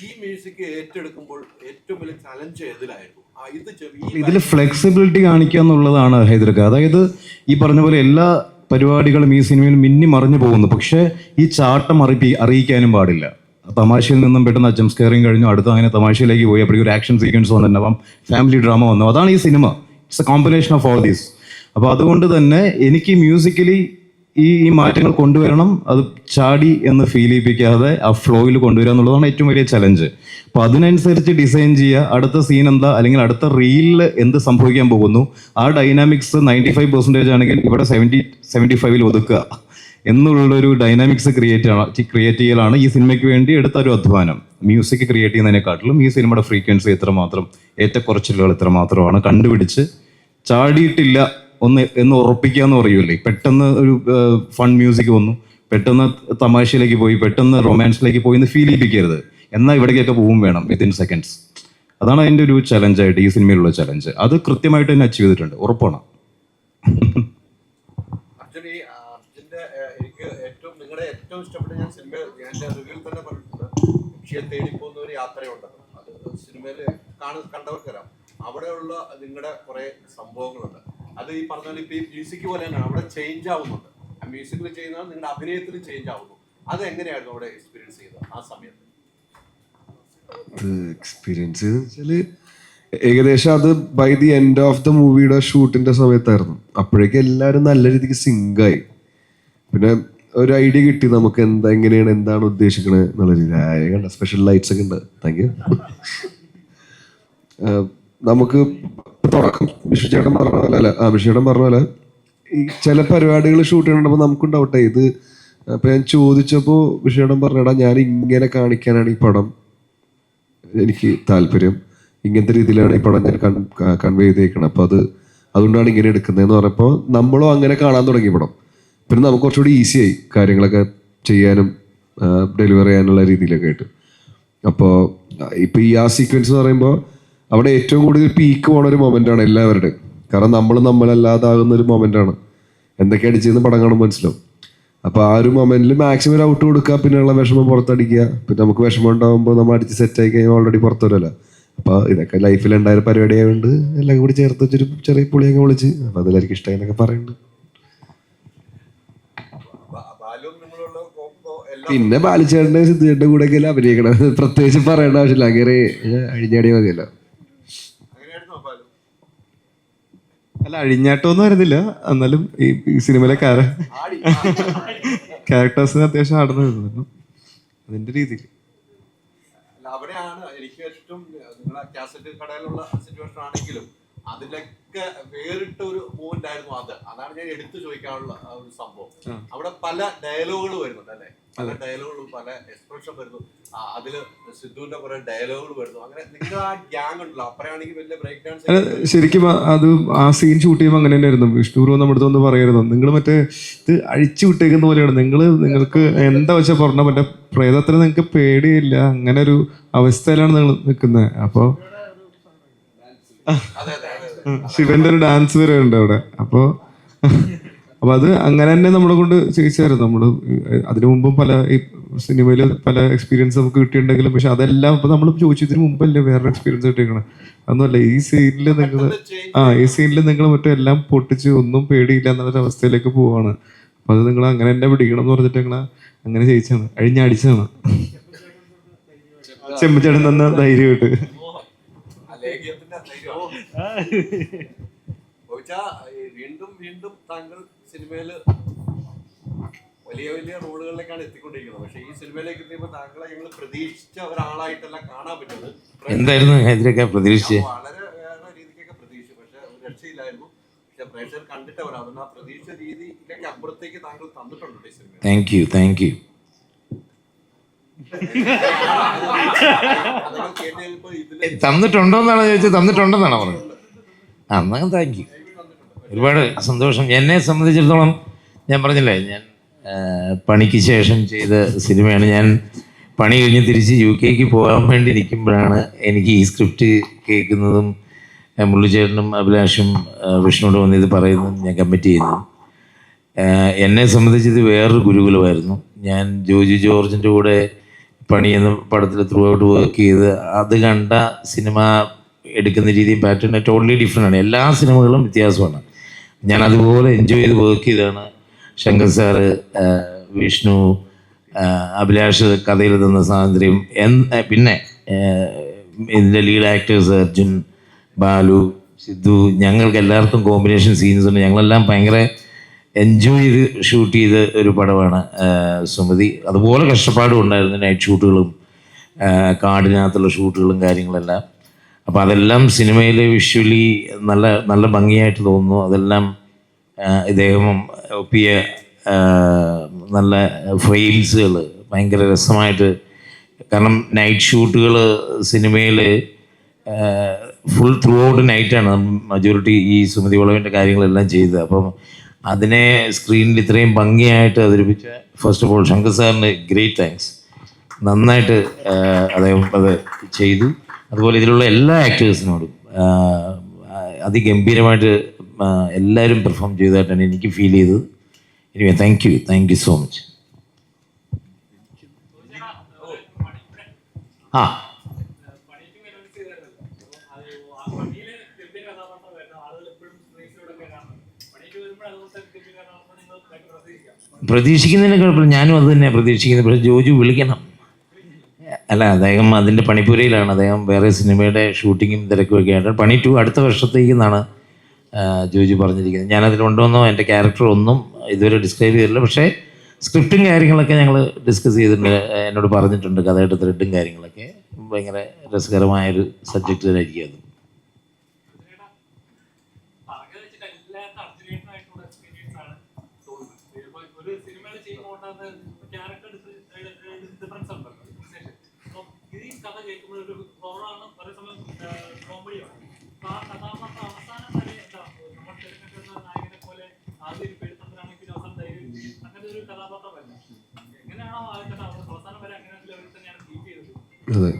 ഈ മ്യൂസിക് ഏറ്റെടുക്കുമ്പോൾ ഏറ്റവും വലിയ ചലഞ്ച് ഏതിലായിരുന്നു? ഇതിൽ ഫ്ലെക്സിബിലിറ്റി കാണിക്കുക എന്നുള്ളതാണ് ഹൈദരക്ക. അതായത് ഈ പറഞ്ഞ പോലെ എല്ലാ പരിപാടികളും ഈ സിനിമയിൽ മിന്നി മറിഞ്ഞു പോകുന്നു. പക്ഷേ ഈ ചാട്ടം അറിയിക്കാനും പാടില്ല. തമാശയിൽ നിന്നും പെട്ടെന്ന് ജംപ് സ്കെയറിങ് കഴിഞ്ഞു, അടുത്ത അങ്ങനെ തമാശയിലേക്ക് പോയി, അപ്പോഴേക്കും ഒരു ആക്ഷൻ സീക്വൻസ് വന്നിട്ടുണ്ടാവാം, ഫാമിലി ഡ്രാമ വന്നു. അതാണ് ഈ cinema. It's A combination of all these. അപ്പോൾ അതുകൊണ്ട് തന്നെ എനിക്ക് മ്യൂസിക്കലി ഈ മാറ്റങ്ങൾ കൊണ്ടുവരണം. അത് ചാടി എന്ന് ഫീൽ ചെയ്യിപ്പിക്കാതെ ആ ഫ്ലോയിൽ കൊണ്ടുവരിക എന്നുള്ളതാണ് ഏറ്റവും വലിയ ചലഞ്ച്. അപ്പോൾ അതിനനുസരിച്ച് ഡിസൈൻ ചെയ്യുക. അടുത്ത സീൻ എന്താ, അല്ലെങ്കിൽ അടുത്ത റീലിൽ എന്ത് സംഭവിക്കാൻ പോകുന്നു, ആ ഡൈനാമിക്സ് 95% ആണെങ്കിൽ ഇവിടെ 70-75 ഒതുക്കുക എന്നുള്ളൊരു ഡൈനാമിക്സ് ക്രിയേറ്റ് ചെയ്യലാണ് ഈ സിനിമയ്ക്ക് വേണ്ടി എടുത്ത ഒരു അധ്വാനം. മ്യൂസിക് ക്രിയേറ്റ് ചെയ്യുന്നതിനെക്കാട്ടിലും ഈ സിനിമയുടെ ഫ്രീക്വൻസി എത്രമാത്രം, ഏറ്റക്കുറച്ചിലുകൾ എത്രമാത്രമാണ് കണ്ടുപിടിച്ച് ചാടിയിട്ടില്ല എന്ന് ഉറപ്പിക്കുക എന്ന് പറയൂലേ. പെട്ടെന്ന് ഒരു ഫൺ മ്യൂസിക് വന്നു, പെട്ടെന്ന് തമാശയിലേക്ക് പോയി, പെട്ടെന്ന് റൊമാൻസിലേക്ക് പോയി എന്ന് ഫീൽ ചെയ്യിപ്പിക്കരുത്. എന്നാൽ ഇവിടേക്കൊക്കെ പോവും വേണം വിത്തിൻ സെക്കൻഡ്സ്. അതാണ് അതിൻ്റെ ഒരു ചലഞ്ചായിട്ട് ഈ സിനിമയിലുള്ള ചലഞ്ച്. അത് കൃത്യമായിട്ട് തന്നെ അച്ചീവ് ചെയ്തിട്ടുണ്ട്, ഉറപ്പാണ്. എനിക്ക് നിങ്ങളുടെ ഏറ്റവും ഇഷ്ടപ്പെട്ട ഞാൻ സിനിമ എൻ്റെ റിവ്യൂവിൽ തന്നെ പറഞ്ഞിട്ടുണ്ട്, ലക്ഷ്യം തേടിപ്പോകുന്ന ഒരു യാത്രയുണ്ട്. അത് സിനിമയിൽ കണ്ടവർക്കറിയാം. അവിടെയുള്ള നിങ്ങളുടെ കുറെ സംഭവങ്ങളുണ്ട്. അത് ഈ പറഞ്ഞ പോലെ ഇപ്പൊ ഈ മ്യൂസിക് പോലെ തന്നെയാണ്, അവിടെ ചേഞ്ച് ആവുന്നുണ്ട്. ആ മ്യൂസിക്കിൽ ചെയ്യുന്നത് നിങ്ങളുടെ അഭിനയത്തിൽ ചേഞ്ച് ആവുന്നു. അത് എങ്ങനെയായിരുന്നു അവിടെ എക്സ്പീരിയൻസ് ചെയ്തത് ആ സമയത്ത്? എക്സ്പീരിയൻസ് വെച്ചാല് ഏകദേശം അത് by the end of the മൂവിയുടെ ഷൂട്ടിന്റെ സമയത്തായിരുന്നു. അപ്പോഴേക്കും എല്ലാവരും നല്ല രീതിക്ക് സിങ്കായി. പിന്നെ ഒരു ഐഡിയ കിട്ടി നമുക്ക് എങ്ങനെയാണ്, എന്താണ് ഉദ്ദേശിക്കണത് എന്നുള്ള രീതി. കണ്ട സ്പെഷ്യൽ ലൈറ്റ്സ് ഒക്കെ ഉണ്ട്. Thank you. നമുക്ക് തുടക്കം വിഷ്ണുചേട്ടൻ പറഞ്ഞ പോലെ ഈ ചില പരിപാടികൾ ഷൂട്ട് ചെയ്യണപ്പോൾ നമുക്കുണ്ടാവട്ടെ ഇത്. അപ്പം ഞാൻ ചോദിച്ചപ്പോൾ വിഷ്ണുചേട്ടൻ പറഞ്ഞടാ, ഞാൻ ഇങ്ങനെ കാണിക്കാനാണ് ഈ പടം എനിക്ക് താല്പര്യം, ഇങ്ങനത്തെ രീതിയിലാണ് ഈ പടം ഞാൻ കൺവേ ചെയ്തേക്കണം, അപ്പോൾ അതുകൊണ്ടാണ് ഇങ്ങനെ എടുക്കുന്നതെന്ന് പറഞ്ഞപ്പോൾ നമ്മളും അങ്ങനെ കാണാൻ തുടങ്ങി പടം. പിന്നെ നമുക്ക് കുറച്ചുകൂടി ഈസിയായി കാര്യങ്ങളൊക്കെ ചെയ്യാനും ഡെലിവർ ചെയ്യാനുള്ള രീതിയിലൊക്കെ ആയിട്ട്. അപ്പോൾ ഇപ്പോൾ ഈ ആ സീക്വൻസ് എന്ന് പറയുമ്പോൾ അവിടെ ഏറ്റവും കൂടുതൽ പീക്ക് പോണ ഒരു മൊമെൻ്റാണ് എല്ലാവരുടെയും. കാരണം നമ്മളല്ലാതാകുന്ന ഒരു മൊമെൻ്റാണ്. എന്തൊക്കെ അടിച്ചെന്ന് പടം കാണുമ്പോൾ മനസ്സിലാവും. അപ്പോൾ ആ ഒരു മൊമെന്റിൽ മാക്സിമം ഒരു ഔട്ട് കൊടുക്കുക, പിന്നെയുള്ള വിഷമം പുറത്തടിക്കുക. പിന്നെ നമുക്ക് വിഷമം ഉണ്ടാകുമ്പോൾ നമ്മൾ അടിച്ച് സെറ്റായി കഴിഞ്ഞാൽ ഓൾറെഡി പുറത്തു വരുമല്ലോ. അപ്പോൾ ഇതൊക്കെ ലൈഫിൽ ഉണ്ടായൊരു പരിപാടി ആയതുകൊണ്ട് എല്ലാം കൂടി ചേർത്ത് വെച്ചൊരു ചെറിയ പുളിയൊക്കെ വിളിച്ച് അപ്പോൾ അതിലെനിക്ക് ഇഷ്ടമായി എന്നൊക്കെ പറയുന്നുണ്ട്. പിന്നെ ബാലിച്ചേട്ടൻ്റെ സിദ്ധുചേട്ടൻ്റെ കൂടെയൊക്കെ അഭിനയിക്കണം, പ്രത്യേകിച്ച് പറയേണ്ട ആവശ്യമില്ല. അങ്ങനെ അഴിഞ്ഞാടി മതിയല്ലോ. അല്ല, അഴിഞ്ഞാട്ടമൊന്നും വരുന്നില്ല, എന്നാലും ഈ സിനിമയിലെ ക്യാരക്ടേഴ്സിന് അത്യാവശ്യം ആടുന്നു അതിന്റെ രീതിയിൽ. അവിടെയാണ് എനിക്ക് ഏറ്റവും നിങ്ങളെ കാസറ്റ് കടയിലുള്ള സിറ്റുവേഷൻ ആണെങ്കിലും അതിലൊക്കെ വേറിട്ട ഒരു മൂവ്മെന്റ് ആയിരുന്നു അതാണ് ഞാൻ എടുത്തു ചോദിക്കാനുള്ള ആ ഒരു സംഭവം. അവിടെ പല ഡയലോഗുകൾ വരുന്നുണ്ട് അല്ലെ, പല ഡയലോഗുകളും പല എക്സ്പ്രഷൻ വരുന്നു. അതില് സിദ്ധുവിന്റെ കുറെ ഡയലോഗുകൾ വരുന്നു. അങ്ങനെ നിങ്ങൾ ആ ഗ്യാങ് ഉണ്ടല്ലോ, അപ്പഴാണെങ്കിൽ വലിയ ബ്രേക്ക് ഡാൻസ്. ശരിക്കും അത് ആ സീൻ ഷൂട്ട് ചെയ്യുമ്പോൾ അങ്ങനെ തന്നെയായിരുന്നു. വിഷ്ണു നമ്മുടെ അടുത്ത് ഒന്ന് പറയായിരുന്നു, നിങ്ങൾ മറ്റേ ഇത് അഴിച്ചു വിട്ടേക്കുന്ന പോലെയാണ്, നിങ്ങൾക്ക് എന്താ വെച്ചാൽ പറഞ്ഞാൽ മറ്റേ പ്രേതത്തിന് നിങ്ങൾക്ക് പേടിയില്ല, അങ്ങനെ ഒരു അവസ്ഥയിലാണ് നിങ്ങൾ നിൽക്കുന്നത്. അപ്പോൾ ശിവന്റെ ഒരു ഡാൻസ് വരെ ഉണ്ട് അവിടെ. അപ്പോൾ അത് അങ്ങനെ തന്നെ നമ്മളെ കൊണ്ട് ചെയ്യിച്ചായിരുന്നു. നമ്മൾ അതിനു മുമ്പും പല ഈ സിനിമയിൽ പല എക്സ്പീരിയൻസ് നമുക്ക് കിട്ടിയിട്ടുണ്ടെങ്കിലും, പക്ഷെ അതെല്ലാം ഇപ്പൊ നമ്മൾ ചോദിച്ചതിന് മുമ്പല്ലേ വേറെ എക്സ്പീരിയൻസ് കിട്ടിയേക്കണം. അതൊന്നുമല്ല, ഈ സീനിൽ നിങ്ങൾ ഈ സീനിൽ നിങ്ങൾ മറ്റേ എല്ലാം പൊട്ടിച്ച് ഒന്നും പേടിയില്ല എന്നുള്ളൊരു അവസ്ഥയിലേക്ക് പോവാണ്. അപ്പൊ അത് നിങ്ങൾ അങ്ങനെ തന്നെ പിടിക്കണം എന്ന് പറഞ്ഞിട്ട് നിങ്ങൾ അങ്ങനെ ചെയ്യിച്ചാണ്, അഴിഞ്ഞടിച്ചാണ്. ചെമ്പച്ചേട്ടൻ തന്ന ധൈര്യമായിട്ട്. വീണ്ടും വീണ്ടും താങ്കൾ സിനിമയില് വലിയ വലിയ റോളുകളിലേക്കാണ് എത്തിക്കൊണ്ടിരിക്കുന്നത്. പക്ഷെ ഈ സിനിമയിലേക്ക് എത്തിയപ്പോൾ താങ്കളെ ഞങ്ങൾ പ്രതീക്ഷിച്ച ഒരാളായിട്ടല്ല കാണാൻ പറ്റുന്നത്. എന്തായിരുന്നു ഇതിലൊക്കെ പ്രതീക്ഷിച്ച്? വളരെ വേറെ രീതിക്കൊക്കെ പ്രതീക്ഷിച്ചു, പക്ഷെ ഒരു രക്ഷയില്ലായിരുന്നു. പക്ഷെ പ്രേക്ഷകർ കണ്ടിട്ടവരാണ്, അതുകൊണ്ട് ആ പ്രതീക്ഷ രീതിയിലേക്ക് അപ്പുറത്തേക്ക് താങ്കൾ തന്നിട്ടുണ്ട് ഈ സിനിമ. Thank you. തന്നിട്ടുണ്ടോന്നാണ് ചോദിച്ചത്? തന്നിട്ടുണ്ടെന്നാണ് പറഞ്ഞത്. എന്നാൽ താങ്ക് യു, ഒരുപാട് സന്തോഷം. എന്നെ സംബന്ധിച്ചിടത്തോളം ഞാൻ പറഞ്ഞില്ലേ, ഞാൻ പണിക്ക് ശേഷം ചെയ്ത സിനിമയാണ്. ഞാൻ പണി കഴിഞ്ഞ് തിരിച്ച് UK പോകാൻ വേണ്ടി നിൽക്കുമ്പോഴാണ് എനിക്ക് ഈ സ്ക്രിപ്റ്റ് കേൾക്കുന്നതും മുള്ളിച്ചേട്ടനും അഭിലാഷും വിഷ്ണുവിനോട് വന്ന് ഇത് പറയുന്നതും ഞാൻ കമ്മിറ്റ് ചെയ്യുന്നു. എന്നെ സംബന്ധിച്ച് ഇത് വേറൊരു ഗുരുകുലമായിരുന്നു. ഞാൻ ജോജി ജോർജിൻ്റെ കൂടെ പണി എന്ന പടത്തിൽ ത്രൂ ഔട്ട് വർക്ക് ചെയ്ത് അത് കണ്ട സിനിമ എടുക്കുന്ന രീതിയും പാറ്റേൺ ടോട്ടലി ഡിഫറെൻ്റ് ആണ്. എല്ലാ സിനിമകളും വ്യത്യാസമാണ്. ഞാൻ അതുപോലെ എൻജോയ് ചെയ്ത് വർക്ക് ചെയ്താണ്. ശങ്കർ സാറ്, വിഷ്ണു, അഭിലാഷ് കഥയിൽ തന്ന സ്വാതന്ത്ര്യം, പിന്നെ ഇതിൻ്റെ ലീഡ് ആക്ടേഴ്സ് അർജുൻ, ബാലു, സിദ്ധു, ഞങ്ങൾക്ക് എല്ലാവർക്കും കോമ്പിനേഷൻ സീൻസ് ഉണ്ട്. ഞങ്ങളെല്ലാം ഭയങ്കര എൻജോയ് ചെയ്ത് ഷൂട്ട് ചെയ്ത ഒരു പടമാണ് സുമതി. അതുപോലെ കഷ്ടപ്പാടും ഉണ്ടായിരുന്നു, നൈറ്റ് ഷൂട്ടുകളും കാടിനകത്തുള്ള ഷൂട്ടുകളും കാര്യങ്ങളെല്ലാം. അപ്പോൾ അതെല്ലാം സിനിമയിൽ വിഷ്വലി നല്ല നല്ല ഭംഗിയായിട്ട് തോന്നുന്നു. അതെല്ലാം ഇദ്ദേഹം ഒപ്പിയ നല്ല ഫ്രെയിംസുകൾ ഭയങ്കര രസമായിട്ട്. കാരണം നൈറ്റ് ഷൂട്ടുകൾ സിനിമയിൽ ഫുൾ ത്രൂ ഔട്ട് നൈറ്റാണ് മജോറിറ്റി ഈ സുമതി വളവിൻ്റെ കാര്യങ്ങളെല്ലാം ചെയ്തത്. അപ്പം അതിനെ സ്ക്രീനിൽ ഇത്രയും ഭംഗിയായിട്ട് അവതരിപ്പിച്ച ഫസ്റ്റ് ഓഫ് ഓൾ ശങ്കർ സാറിന് ഗ്രേറ്റ് താങ്ക്സ്. നന്നായിട്ട് അദ്ദേഹം അത് ചെയ്തു. അതുപോലെ ഇതിലുള്ള എല്ലാ ആക്ടേഴ്സിനോടും അതിഗംഭീരമായിട്ട് എല്ലാവരും പെർഫോം ചെയ്തതായിട്ടാണ് എനിക്ക് ഫീൽ ചെയ്തത്. Anyway thank you so much. പ്രതീക്ഷിക്കുന്നതിന് കുഴപ്പമില്ല, ഞാനും അത് തന്നെയാണ് പ്രതീക്ഷിക്കുന്നത്. പക്ഷേ ജോജു വിളിക്കണം. അല്ല, അദ്ദേഹം അതിൻ്റെ പണിപ്പുരയിലാണ്. അദ്ദേഹം വേറെ സിനിമയുടെ ഷൂട്ടിങ്ങും തിരക്കുമൊക്കെ ആയിട്ട് പണി 2 അടുത്ത വർഷത്തേക്കെന്നാണ് ജോജു പറഞ്ഞിരിക്കുന്നത്. ഞാനതിലുണ്ടോന്നോ എൻ്റെ ക്യാരക്ടർ ഒന്നും ഇതുവരെ ഡിസ്ക്രൈബ് ചെയ്തിട്ടില്ല. പക്ഷേ സ്ക്രിപ്റ്റും കാര്യങ്ങളൊക്കെ ഞങ്ങൾ ഡിസ്കസ് ചെയ്തിട്ടുണ്ട്, എന്നോട് പറഞ്ഞിട്ടുണ്ട്. കഥയുടെ ത്രെഡും കാര്യങ്ങളൊക്കെ ഭയങ്കര രസകരമായൊരു സബ്ജക്റ്റ് തന്നെ ആയിരിക്കും അത്. അതെ,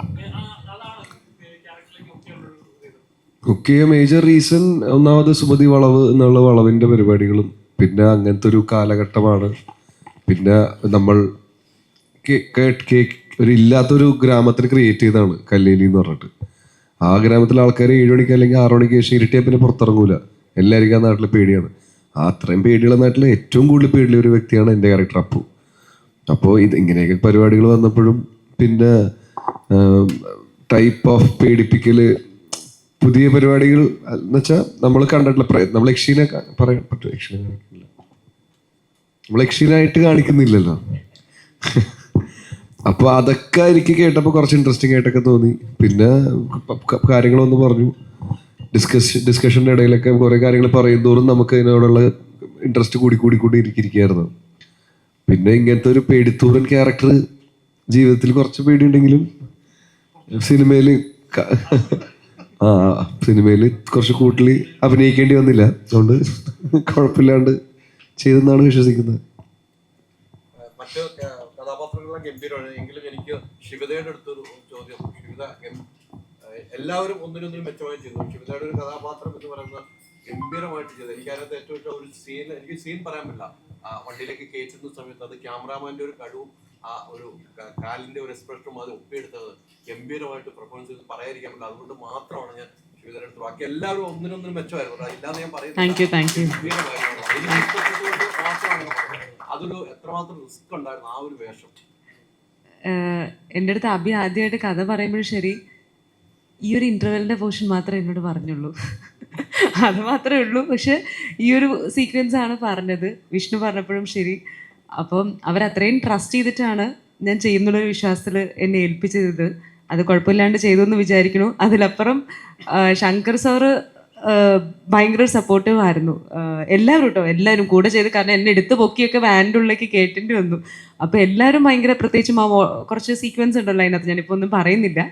കുക്ക് ചെയ്യാൻ മേജർ റീസൺ ഒന്നാമത് സുമതി വളവ് എന്നുള്ള വളവിൻ്റെ പരിപാടികളും, പിന്നെ അങ്ങനത്തെ ഒരു കാലഘട്ടമാണ്. പിന്നെ നമ്മൾ ഒരു ഇല്ലാത്തൊരു ഗ്രാമത്തിന് ക്രിയേറ്റ് ചെയ്തതാണ് കല്ലേലി എന്ന് പറഞ്ഞിട്ട്. ആ ഗ്രാമത്തിലെ ആൾക്കാർ 7 മണിക്ക് അല്ലെങ്കിൽ 6 മണിക്ക് ശേഷം ഇരുട്ടിയാൽ പിന്നെ പുറത്തിറങ്ങൂല. എല്ലാവർക്കും ആ നാട്ടിൽ പേടിയാണ്. ആ അത്രയും പേടിയുള്ള നാട്ടിൽ ഏറ്റവും കൂടുതൽ പേടിയുള്ള ഒരു വ്യക്തിയാണ് എൻ്റെ ക്യാരക്ടർ അപ്പു. അപ്പോൾ ഇങ്ങനെയൊക്കെ പരിപാടികൾ വന്നപ്പോഴും പിന്നെ ടൈപ്പ് ഓഫ് പേടിപ്പിക്കൽ, പുതിയ പരിപാടികൾ എന്ന് വെച്ചാൽ നമ്മൾ കണ്ടിട്ടുള്ള നമ്മൾ യക്ഷീനെ പറയാൻ പറ്റും, യക്ഷീനെ കാണിക്കില്ല, നമ്മൾ യക്ഷീനായിട്ട് കാണിക്കുന്നില്ലല്ലോ. അപ്പോൾ അതൊക്കെ എനിക്ക് കേട്ടപ്പോൾ കുറച്ച് ഇൻട്രസ്റ്റിംഗ് ആയിട്ടൊക്കെ തോന്നി. പിന്നെ കാര്യങ്ങളൊന്ന് പറഞ്ഞു. ഡിസ്കഷൻ്റെ ഇടയിലൊക്കെ കുറേ കാര്യങ്ങൾ പറയുന്തോറും നമുക്ക് അതിനോടുള്ള ഇൻട്രസ്റ്റ് കൂടി ഇരിക്കുകയായിരുന്നു. പിന്നെ ഇങ്ങനത്തെ ഒരു പേടിത്തൂറൻ ക്യാരക്ടർ ജീവിതത്തിൽ കുറച്ച് പേടിയുണ്ടെങ്കിലും സിനിമയിൽ കുറച്ച് കൂട്ടിൽ അഭിനയിക്കേണ്ടി വന്നില്ല. അതുകൊണ്ട് കുഴപ്പമില്ലാണ്ട് ചെയ്തെന്നാണ് വിശ്വസിക്കുന്നത്. മറ്റ് കഥാപാത്രങ്ങളെല്ലാം ഗംഭീരമാണ്. എങ്കിലും എനിക്ക് ശിവതയുടെ അടുത്തൊരു ചോദ്യം. ശിവത എല്ലാവരും ഒന്നിനൊന്നിനും മെച്ചമായി ചെയ്തു. ശിവതയുടെ ഒരു കഥാപാത്രം എന്ന് പറയുന്നത് ഗംഭീരമായിട്ട് ചെയ്തു. എനിക്കതിനകത്ത് ഏറ്റവും ഇഷ്ടം ഒരു സീൻ, എനിക്ക് സീൻ പറയാൻ പറ്റില്ല. വണ്ടിയിലേക്ക് കയറ്റുന്ന സമയത്ത് അത് ക്യാമറാമാൻ്റെ ഒരു കഴിവും ആ ഒരു കാലിൻ്റെ ഒരു എക്സ്പ്രഷനും അത് ഒപ്പിയെടുത്തത് ഗംഭീരമായിട്ട് പെർഫോമൻസ് ചെയ്ത് പറയാതിരിക്കാൻ പറ്റില്ല. അതുകൊണ്ട് മാത്രമാണ് ഞാൻ ശിവതയുടെ അടുത്ത്. ബാക്കി എല്ലാവരും ഒന്നിനൊന്നിനും മെച്ചമായിരുന്നു. ഇല്ലാതെ ഞാൻ പറയുന്നത് അതൊരു എത്രമാത്രം റിസ്ക് ഉണ്ടായിരുന്നു ആ ഒരു വേഷം. എൻ്റെ അടുത്ത് അഭി ആദ്യമായിട്ട് കഥ പറയുമ്പോഴും ശരി, ഈ ഒരു ഇൻ്റർവെല്ലിൻ്റെ പോർഷൻ മാത്രമേ എന്നോട് പറഞ്ഞുള്ളൂ. അത് മാത്രമേ ഉള്ളൂ. പക്ഷെ ഈ ഒരു സീക്വൻസ് ആണ് പറഞ്ഞത്. വിഷ്ണു പറഞ്ഞപ്പോഴും ശരി. അപ്പം അവരത്രയും ട്രസ്റ്റ് ചെയ്തിട്ടാണ് ഞാൻ ചെയ്യുന്നുള്ളൊരു വിശ്വാസത്തിൽ എന്നെ ഏൽപ്പിച്ചത്. അത് കുഴപ്പമില്ലാണ്ട് ചെയ്തു എന്ന് വിചാരിക്കണു. അതിലപ്പുറം ശങ്കർ സാറ് ഭയങ്കര സപ്പോർട്ടീവ് ആയിരുന്നു. എല്ലാവരും കേട്ടോ, എല്ലാവരും കൂടെ ചെയ്ത്. കാരണം എന്നെ എടുത്ത് പൊക്കിയൊക്കെ വാൻ്റെ ഉള്ളിലേക്ക് കേട്ടേണ്ടി വന്നു. അപ്പോൾ എല്ലാവരും ഭയങ്കര, പ്രത്യേകിച്ചും കുറച്ച് സീക്വൻസ് ഉണ്ടല്ലോ അതിനകത്ത്, ഞാനിപ്പോൾ ഒന്നും പറയുന്നില്ല.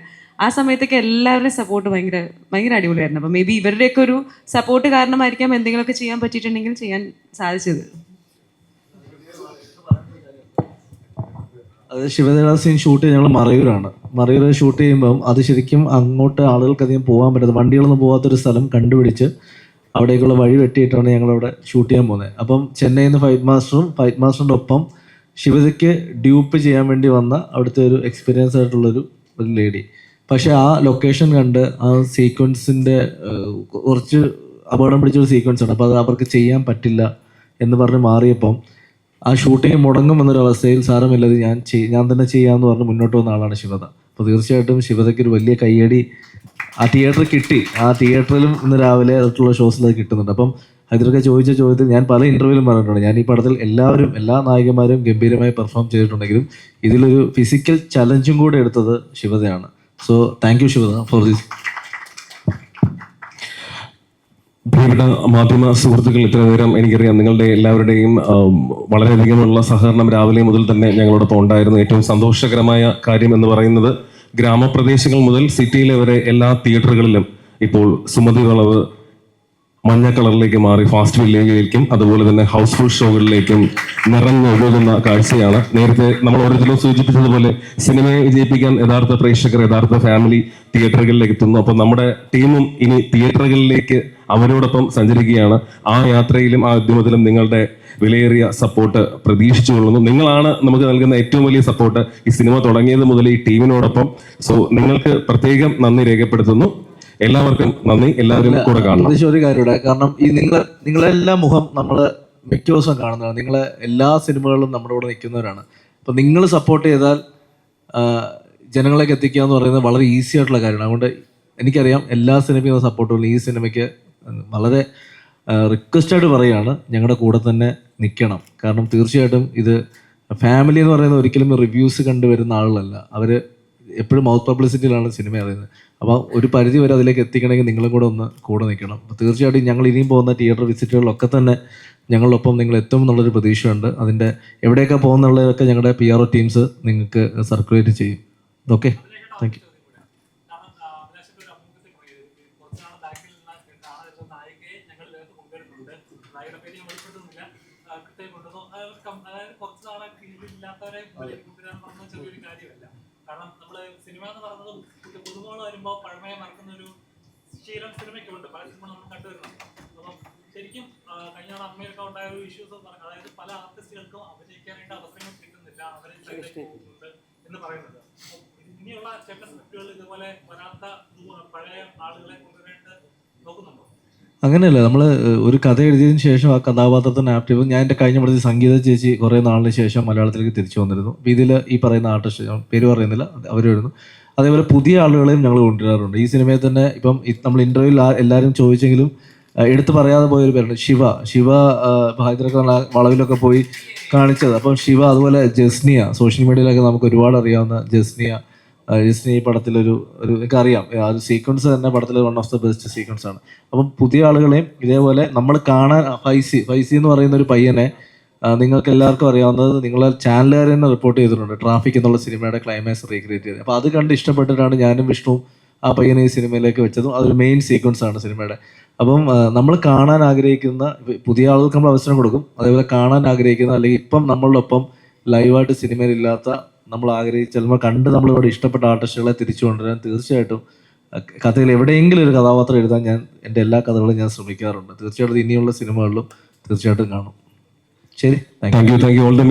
ആ സമയത്തൊക്കെ എല്ലാവരുടെയും സപ്പോർട്ട് ഭയങ്കര അടിപൊളിയായിരുന്നു. അപ്പോൾ മേ ബി ഇവരുടെയൊക്കെ ഒരു സപ്പോർട്ട് കാരണമായിരിക്കാം എന്തെങ്കിലുമൊക്കെ ചെയ്യാൻ പറ്റിയിട്ടുണ്ടെങ്കിൽ ചെയ്യാൻ സാധിച്ചത്. അത് ശിവതയുടെ സീൻ ഷൂട്ട് ഞങ്ങൾ മറയൂരാണ്. മറയൂർ ഷൂട്ട് ചെയ്യുമ്പം അത് ശരിക്കും അങ്ങോട്ട് ആളുകൾക്ക് അധികം പോകാൻ പറ്റാത്ത, വണ്ടികളൊന്നും പോകാത്തൊരു സ്ഥലം കണ്ടുപിടിച്ച് അവിടേക്കുള്ള വഴി വെട്ടിയിട്ടാണ് ഞങ്ങളവിടെ ഷൂട്ട് ചെയ്യാൻ പോകുന്നത്. അപ്പം ചെന്നൈയിൽ നിന്ന് ഫൈറ്റ് മാസ്റ്ററിൻ്റെ ഒപ്പം ശിവതയ്ക്ക് ഡ്യൂപ്പ് ചെയ്യാൻ വേണ്ടി വന്ന അവിടുത്തെ ഒരു എക്സ്പീരിയൻസ് ആയിട്ടുള്ളൊരു ലേഡി. പക്ഷേ ആ ലൊക്കേഷൻ കണ്ട് ആ സീക്വൻസിൻ്റെ കുറച്ച് അപകടം പിടിച്ചൊരു സീക്വൻസ് ആണ്. അപ്പോൾ അത് അവർക്ക് ചെയ്യാൻ പറ്റില്ല എന്ന് പറഞ്ഞ് മാറിയപ്പം ആ ഷൂട്ടിങ് മുടങ്ങും എന്നൊരവസ്ഥയിൽ സാരമില്ലത് ഞാൻ തന്നെ ചെയ്യാമെന്ന് പറഞ്ഞ് മുന്നോട്ട് വന്ന ആളാണ് ശിവത. അപ്പോൾ തീർച്ചയായിട്ടും ശിവതയ്ക്ക് ഒരു വലിയ കയ്യടി ആ തിയേറ്ററിൽ കിട്ടി. ആ തിയേറ്ററിലും ഇന്ന് രാവിലെ ആയിട്ടുള്ള ഷോസിലത് കിട്ടുന്നുണ്ട്. അപ്പം അതിലൊക്കെ ചോദിച്ച ചോദ്യത്തിൽ ഞാൻ പല ഇൻ്റർവ്യൂവിലും പറഞ്ഞിട്ടുണ്ട്, ഞാൻ ഈ പടത്തിൽ എല്ലാ നായികമാരും ഗംഭീരമായി പെർഫോം ചെയ്തിട്ടുണ്ടെങ്കിലും ഇതിലൊരു ഫിസിക്കൽ ചലഞ്ചും കൂടെ എടുത്തത് ശിവതയാണ്. So thank you Shivatha for this. പ്രിയപ്പെട്ട മാധ്യമ സുഹൃത്തുക്കൾ, ഇത്ര നേരം എനിക്കറിയാം നിങ്ങളുടെ എല്ലാവരുടെയും വളരെയധികമുള്ള സഹകരണം രാവിലെ മുതൽ തന്നെ ഞങ്ങളോടൊപ്പം ഉണ്ടായിരുന്നു. ഏറ്റവും സന്തോഷകരമായ കാര്യം എന്ന് പറയുന്നത് ഗ്രാമപ്രദേശങ്ങൾ മുതൽ സിറ്റിയിലെ വരെ എല്ലാ തിയേറ്ററുകളിലും ഇപ്പോൾ സുമതി വളവ് മഞ്ഞ കളറിലേക്ക് മാറി ഫാസ്റ്റ് വില്ലേജിലേക്കും അതുപോലെ തന്നെ ഹൗസ്ഫുൾ ഷോകളിലേക്കും നിറഞ്ഞൊഴുകുന്ന കാഴ്ചയാണ്. നേരത്തെ നമ്മൾ ഓരോരുത്തരും സൂചിപ്പിച്ചതുപോലെ സിനിമയെ വിജയിപ്പിക്കാൻ യഥാർത്ഥ പ്രേക്ഷകർ, യഥാർത്ഥ ഫാമിലി തിയേറ്ററുകളിലേക്ക് എത്തുന്നു. അപ്പോൾ നമ്മുടെ ടീമും ഇനി തിയേറ്ററുകളിലേക്ക് അവരോടൊപ്പം സഞ്ചരിക്കുകയാണ്. ആ യാത്രയിലും ആ ഉദ്യമത്തിലും നിങ്ങളുടെ വിലയേറിയ സപ്പോർട്ട് പ്രതീക്ഷിച്ചുകൊള്ളുന്നു. നിങ്ങളാണ് നമുക്ക് നൽകുന്ന ഏറ്റവും വലിയ സപ്പോർട്ട് ഈ സിനിമ തുടങ്ങിയത് മുതൽ ഈ ടീമിനോടൊപ്പം. സോ നിങ്ങൾക്ക് പ്രത്യേകം നന്ദി രേഖപ്പെടുത്തുന്നു. എല്ലാവർക്കും നന്ദി. എല്ലാവരും കൂടെ കാണണം. ഒരു കാര്യമുണ്ട്, കാരണം ഈ നിങ്ങളെല്ലാം മുഖം നമ്മൾ മിക്ക ദിവസവും കാണുന്നതാണ്. നിങ്ങളെ എല്ലാ സിനിമകളിലും നമ്മുടെ കൂടെ നിൽക്കുന്നവരാണ്. അപ്പം നിങ്ങൾ സപ്പോർട്ട് ചെയ്താൽ ജനങ്ങളിലേക്ക് എത്തിക്കുക എന്ന് പറയുന്നത് വളരെ ഈസി ആയിട്ടുള്ള കാര്യമാണ്. അതുകൊണ്ട് എനിക്കറിയാം എല്ലാ സിനിമയും സപ്പോർട്ടും ഈ സിനിമയ്ക്ക് വളരെ റിക്വസ്റ്റായിട്ട് പറയുകയാണ്, ഞങ്ങളുടെ കൂടെ തന്നെ നിൽക്കണം. കാരണം തീർച്ചയായിട്ടും ഇത് ഫാമിലി എന്ന് പറയുന്നത് ഒരിക്കലും റിവ്യൂസ് കണ്ടുവരുന്ന ആളുകളല്ല. അവർ എപ്പോഴും മൗത്ത് പബ്ലിസിറ്റിയിലാണ് സിനിമ അറിയുന്നത്. അപ്പോൾ ഒരു പരിധി വരെ അതിലേക്ക് എത്തിക്കണമെങ്കിൽ നിങ്ങളും കൂടെ നിൽക്കണം. അപ്പോൾ തീർച്ചയായിട്ടും ഞങ്ങൾ ഇനിയും പോകുന്ന തിയേറ്റർ വിസിറ്റുകളിലൊക്കെ തന്നെ ഞങ്ങളൊപ്പം നിങ്ങൾ എത്തും എന്നുള്ളൊരു പ്രതീക്ഷയുണ്ട്. അതിൻ്റെ എവിടെയൊക്കെ പോകുന്നുള്ളതൊക്കെ ഞങ്ങളുടെ PR ടീംസ് നിങ്ങൾക്ക് സർക്കുലേറ്റ് ചെയ്യും. Okay, thank you. കാരണം നമ്മള് സിനിമ എന്ന് പറയുന്നത് പുതുമകൾ വരുമ്പോൾ പഴമയെ മറക്കുന്ന ഒരു ശീലം സിനിമയ്ക്കുണ്ട്. പല സിനിമ നമ്മൾ കണ്ടുവരുന്നുണ്ട്. അപ്പം ശരിക്കും കഴിഞ്ഞ അമ്മയൊക്കെ ഉണ്ടായ ഒരു ഇഷ്യൂസ് അതായത് പല ആർട്ടിസ്റ്റുകൾക്കും അഭിനയിക്കാനായിട്ട് അവസരങ്ങൾ കിട്ടുന്നില്ല, അവരെ പോകുന്നുണ്ട് എന്ന് പറയുന്നത്. ഇനിയുള്ള ചേട്ടൻ സ്ക്രിപ്റ്റുകൾ ഇതുപോലെ വരാത്ത പഴയ ആളുകളെ കൊണ്ടുവരാനായിട്ട് നോക്കുന്നുണ്ടോ? അങ്ങനെയല്ല, നമ്മൾ ഒരു കഥ എഴുതിയതിന് ശേഷം ആ കഥാപാത്രത്തിന് ആപ്റ്റ് ഞാൻ എൻ്റെ കഴിഞ്ഞ പടത്തിൽ സംഗീത ചേച്ചി കുറേ നാളിന് ശേഷം മലയാളത്തിലേക്ക് തിരിച്ചു വന്നിരുന്നു. അപ്പോൾ ഇതിൽ ഈ പറയുന്ന ആർട്ടിസ്റ്റ്, പേര് പറയുന്നില്ല, അവർ വരുന്നു. അതേപോലെ പുതിയ ആളുകളെയും ഞങ്ങൾ കൊണ്ടുവരാറുണ്ട്. ഈ സിനിമയിൽ തന്നെ ഇപ്പം നമ്മൾ ഇൻ്റർവ്യൂവിൽ എല്ലാവരും ചോദിച്ചെങ്കിലും എടുത്ത് പറയാതെ പോയൊരു പേരുണ്ട്, ശിവ ഹൈദരാബാദ് വളവിലൊക്കെ പോയി കാണിച്ചത്. അപ്പം ശിവ, അതുപോലെ ജസ്നിയ, സോഷ്യൽ മീഡിയയിലൊക്കെ നമുക്ക് ഒരുപാട് അറിയാവുന്ന ജസ്നിയ, ജിസ്നി ഈ പടത്തിലൊരു എനിക്കറിയാം ആ ഒരു സീക്വൻസ് തന്നെ പടത്തിൽ one of the best sequence ആണ്. അപ്പം പുതിയ ആളുകളെയും ഇതേപോലെ നമ്മൾ കാണാൻ ഫൈസി എന്ന് പറയുന്ന ഒരു പയ്യനെ നിങ്ങൾക്ക് എല്ലാവർക്കും അറിയാവുന്നത് നിങ്ങളെ ചാനലുകാർ തന്നെ റിപ്പോർട്ട് ചെയ്തിട്ടുണ്ട് ട്രാഫിക് എന്നുള്ള സിനിമയുടെ ക്ലൈമാക്സ് റീക്രിയേറ്റ് ചെയ്തത്. അപ്പോൾ അത് കണ്ട് ഇഷ്ടപ്പെട്ടിട്ടാണ് ഞാനും വിഷ്ണുവും ആ പയ്യനെ ഈ സിനിമയിലേക്ക് വെച്ചതും അതൊരു മെയിൻ സീക്വൻസ് ആണ് സിനിമയുടെ. അപ്പം നമ്മൾ കാണാൻ ആഗ്രഹിക്കുന്ന പുതിയ ആളുകൾക്ക് നമ്മൾ അവസരം കൊടുക്കും, അതേപോലെ കാണാൻ ആഗ്രഹിക്കുന്ന അല്ലെങ്കിൽ ഇപ്പം നമ്മളോടൊപ്പം ലൈവായിട്ട് സിനിമയിൽ ഇല്ലാത്ത നമ്മൾ ചിലപ്പോൾ കണ്ട് നമ്മളിവിടെ ഇഷ്ടപ്പെട്ട ആർട്ടിസ്റ്റുകളെ തിരിച്ചു കൊണ്ടുവരാൻ തീർച്ചയായിട്ടും കഥയിൽ എവിടെയെങ്കിലും ഒരു കഥാപാത്രം എഴുതാൻ ഞാൻ എൻ്റെ എല്ലാ കഥകളും ഞാൻ ശ്രമിക്കാറുണ്ട്. തീർച്ചയായിട്ടും ഇനിയുള്ള സിനിമകളിലും തീർച്ചയായിട്ടും കാണും. ശരി, താങ്ക് യു ഓൾ ദ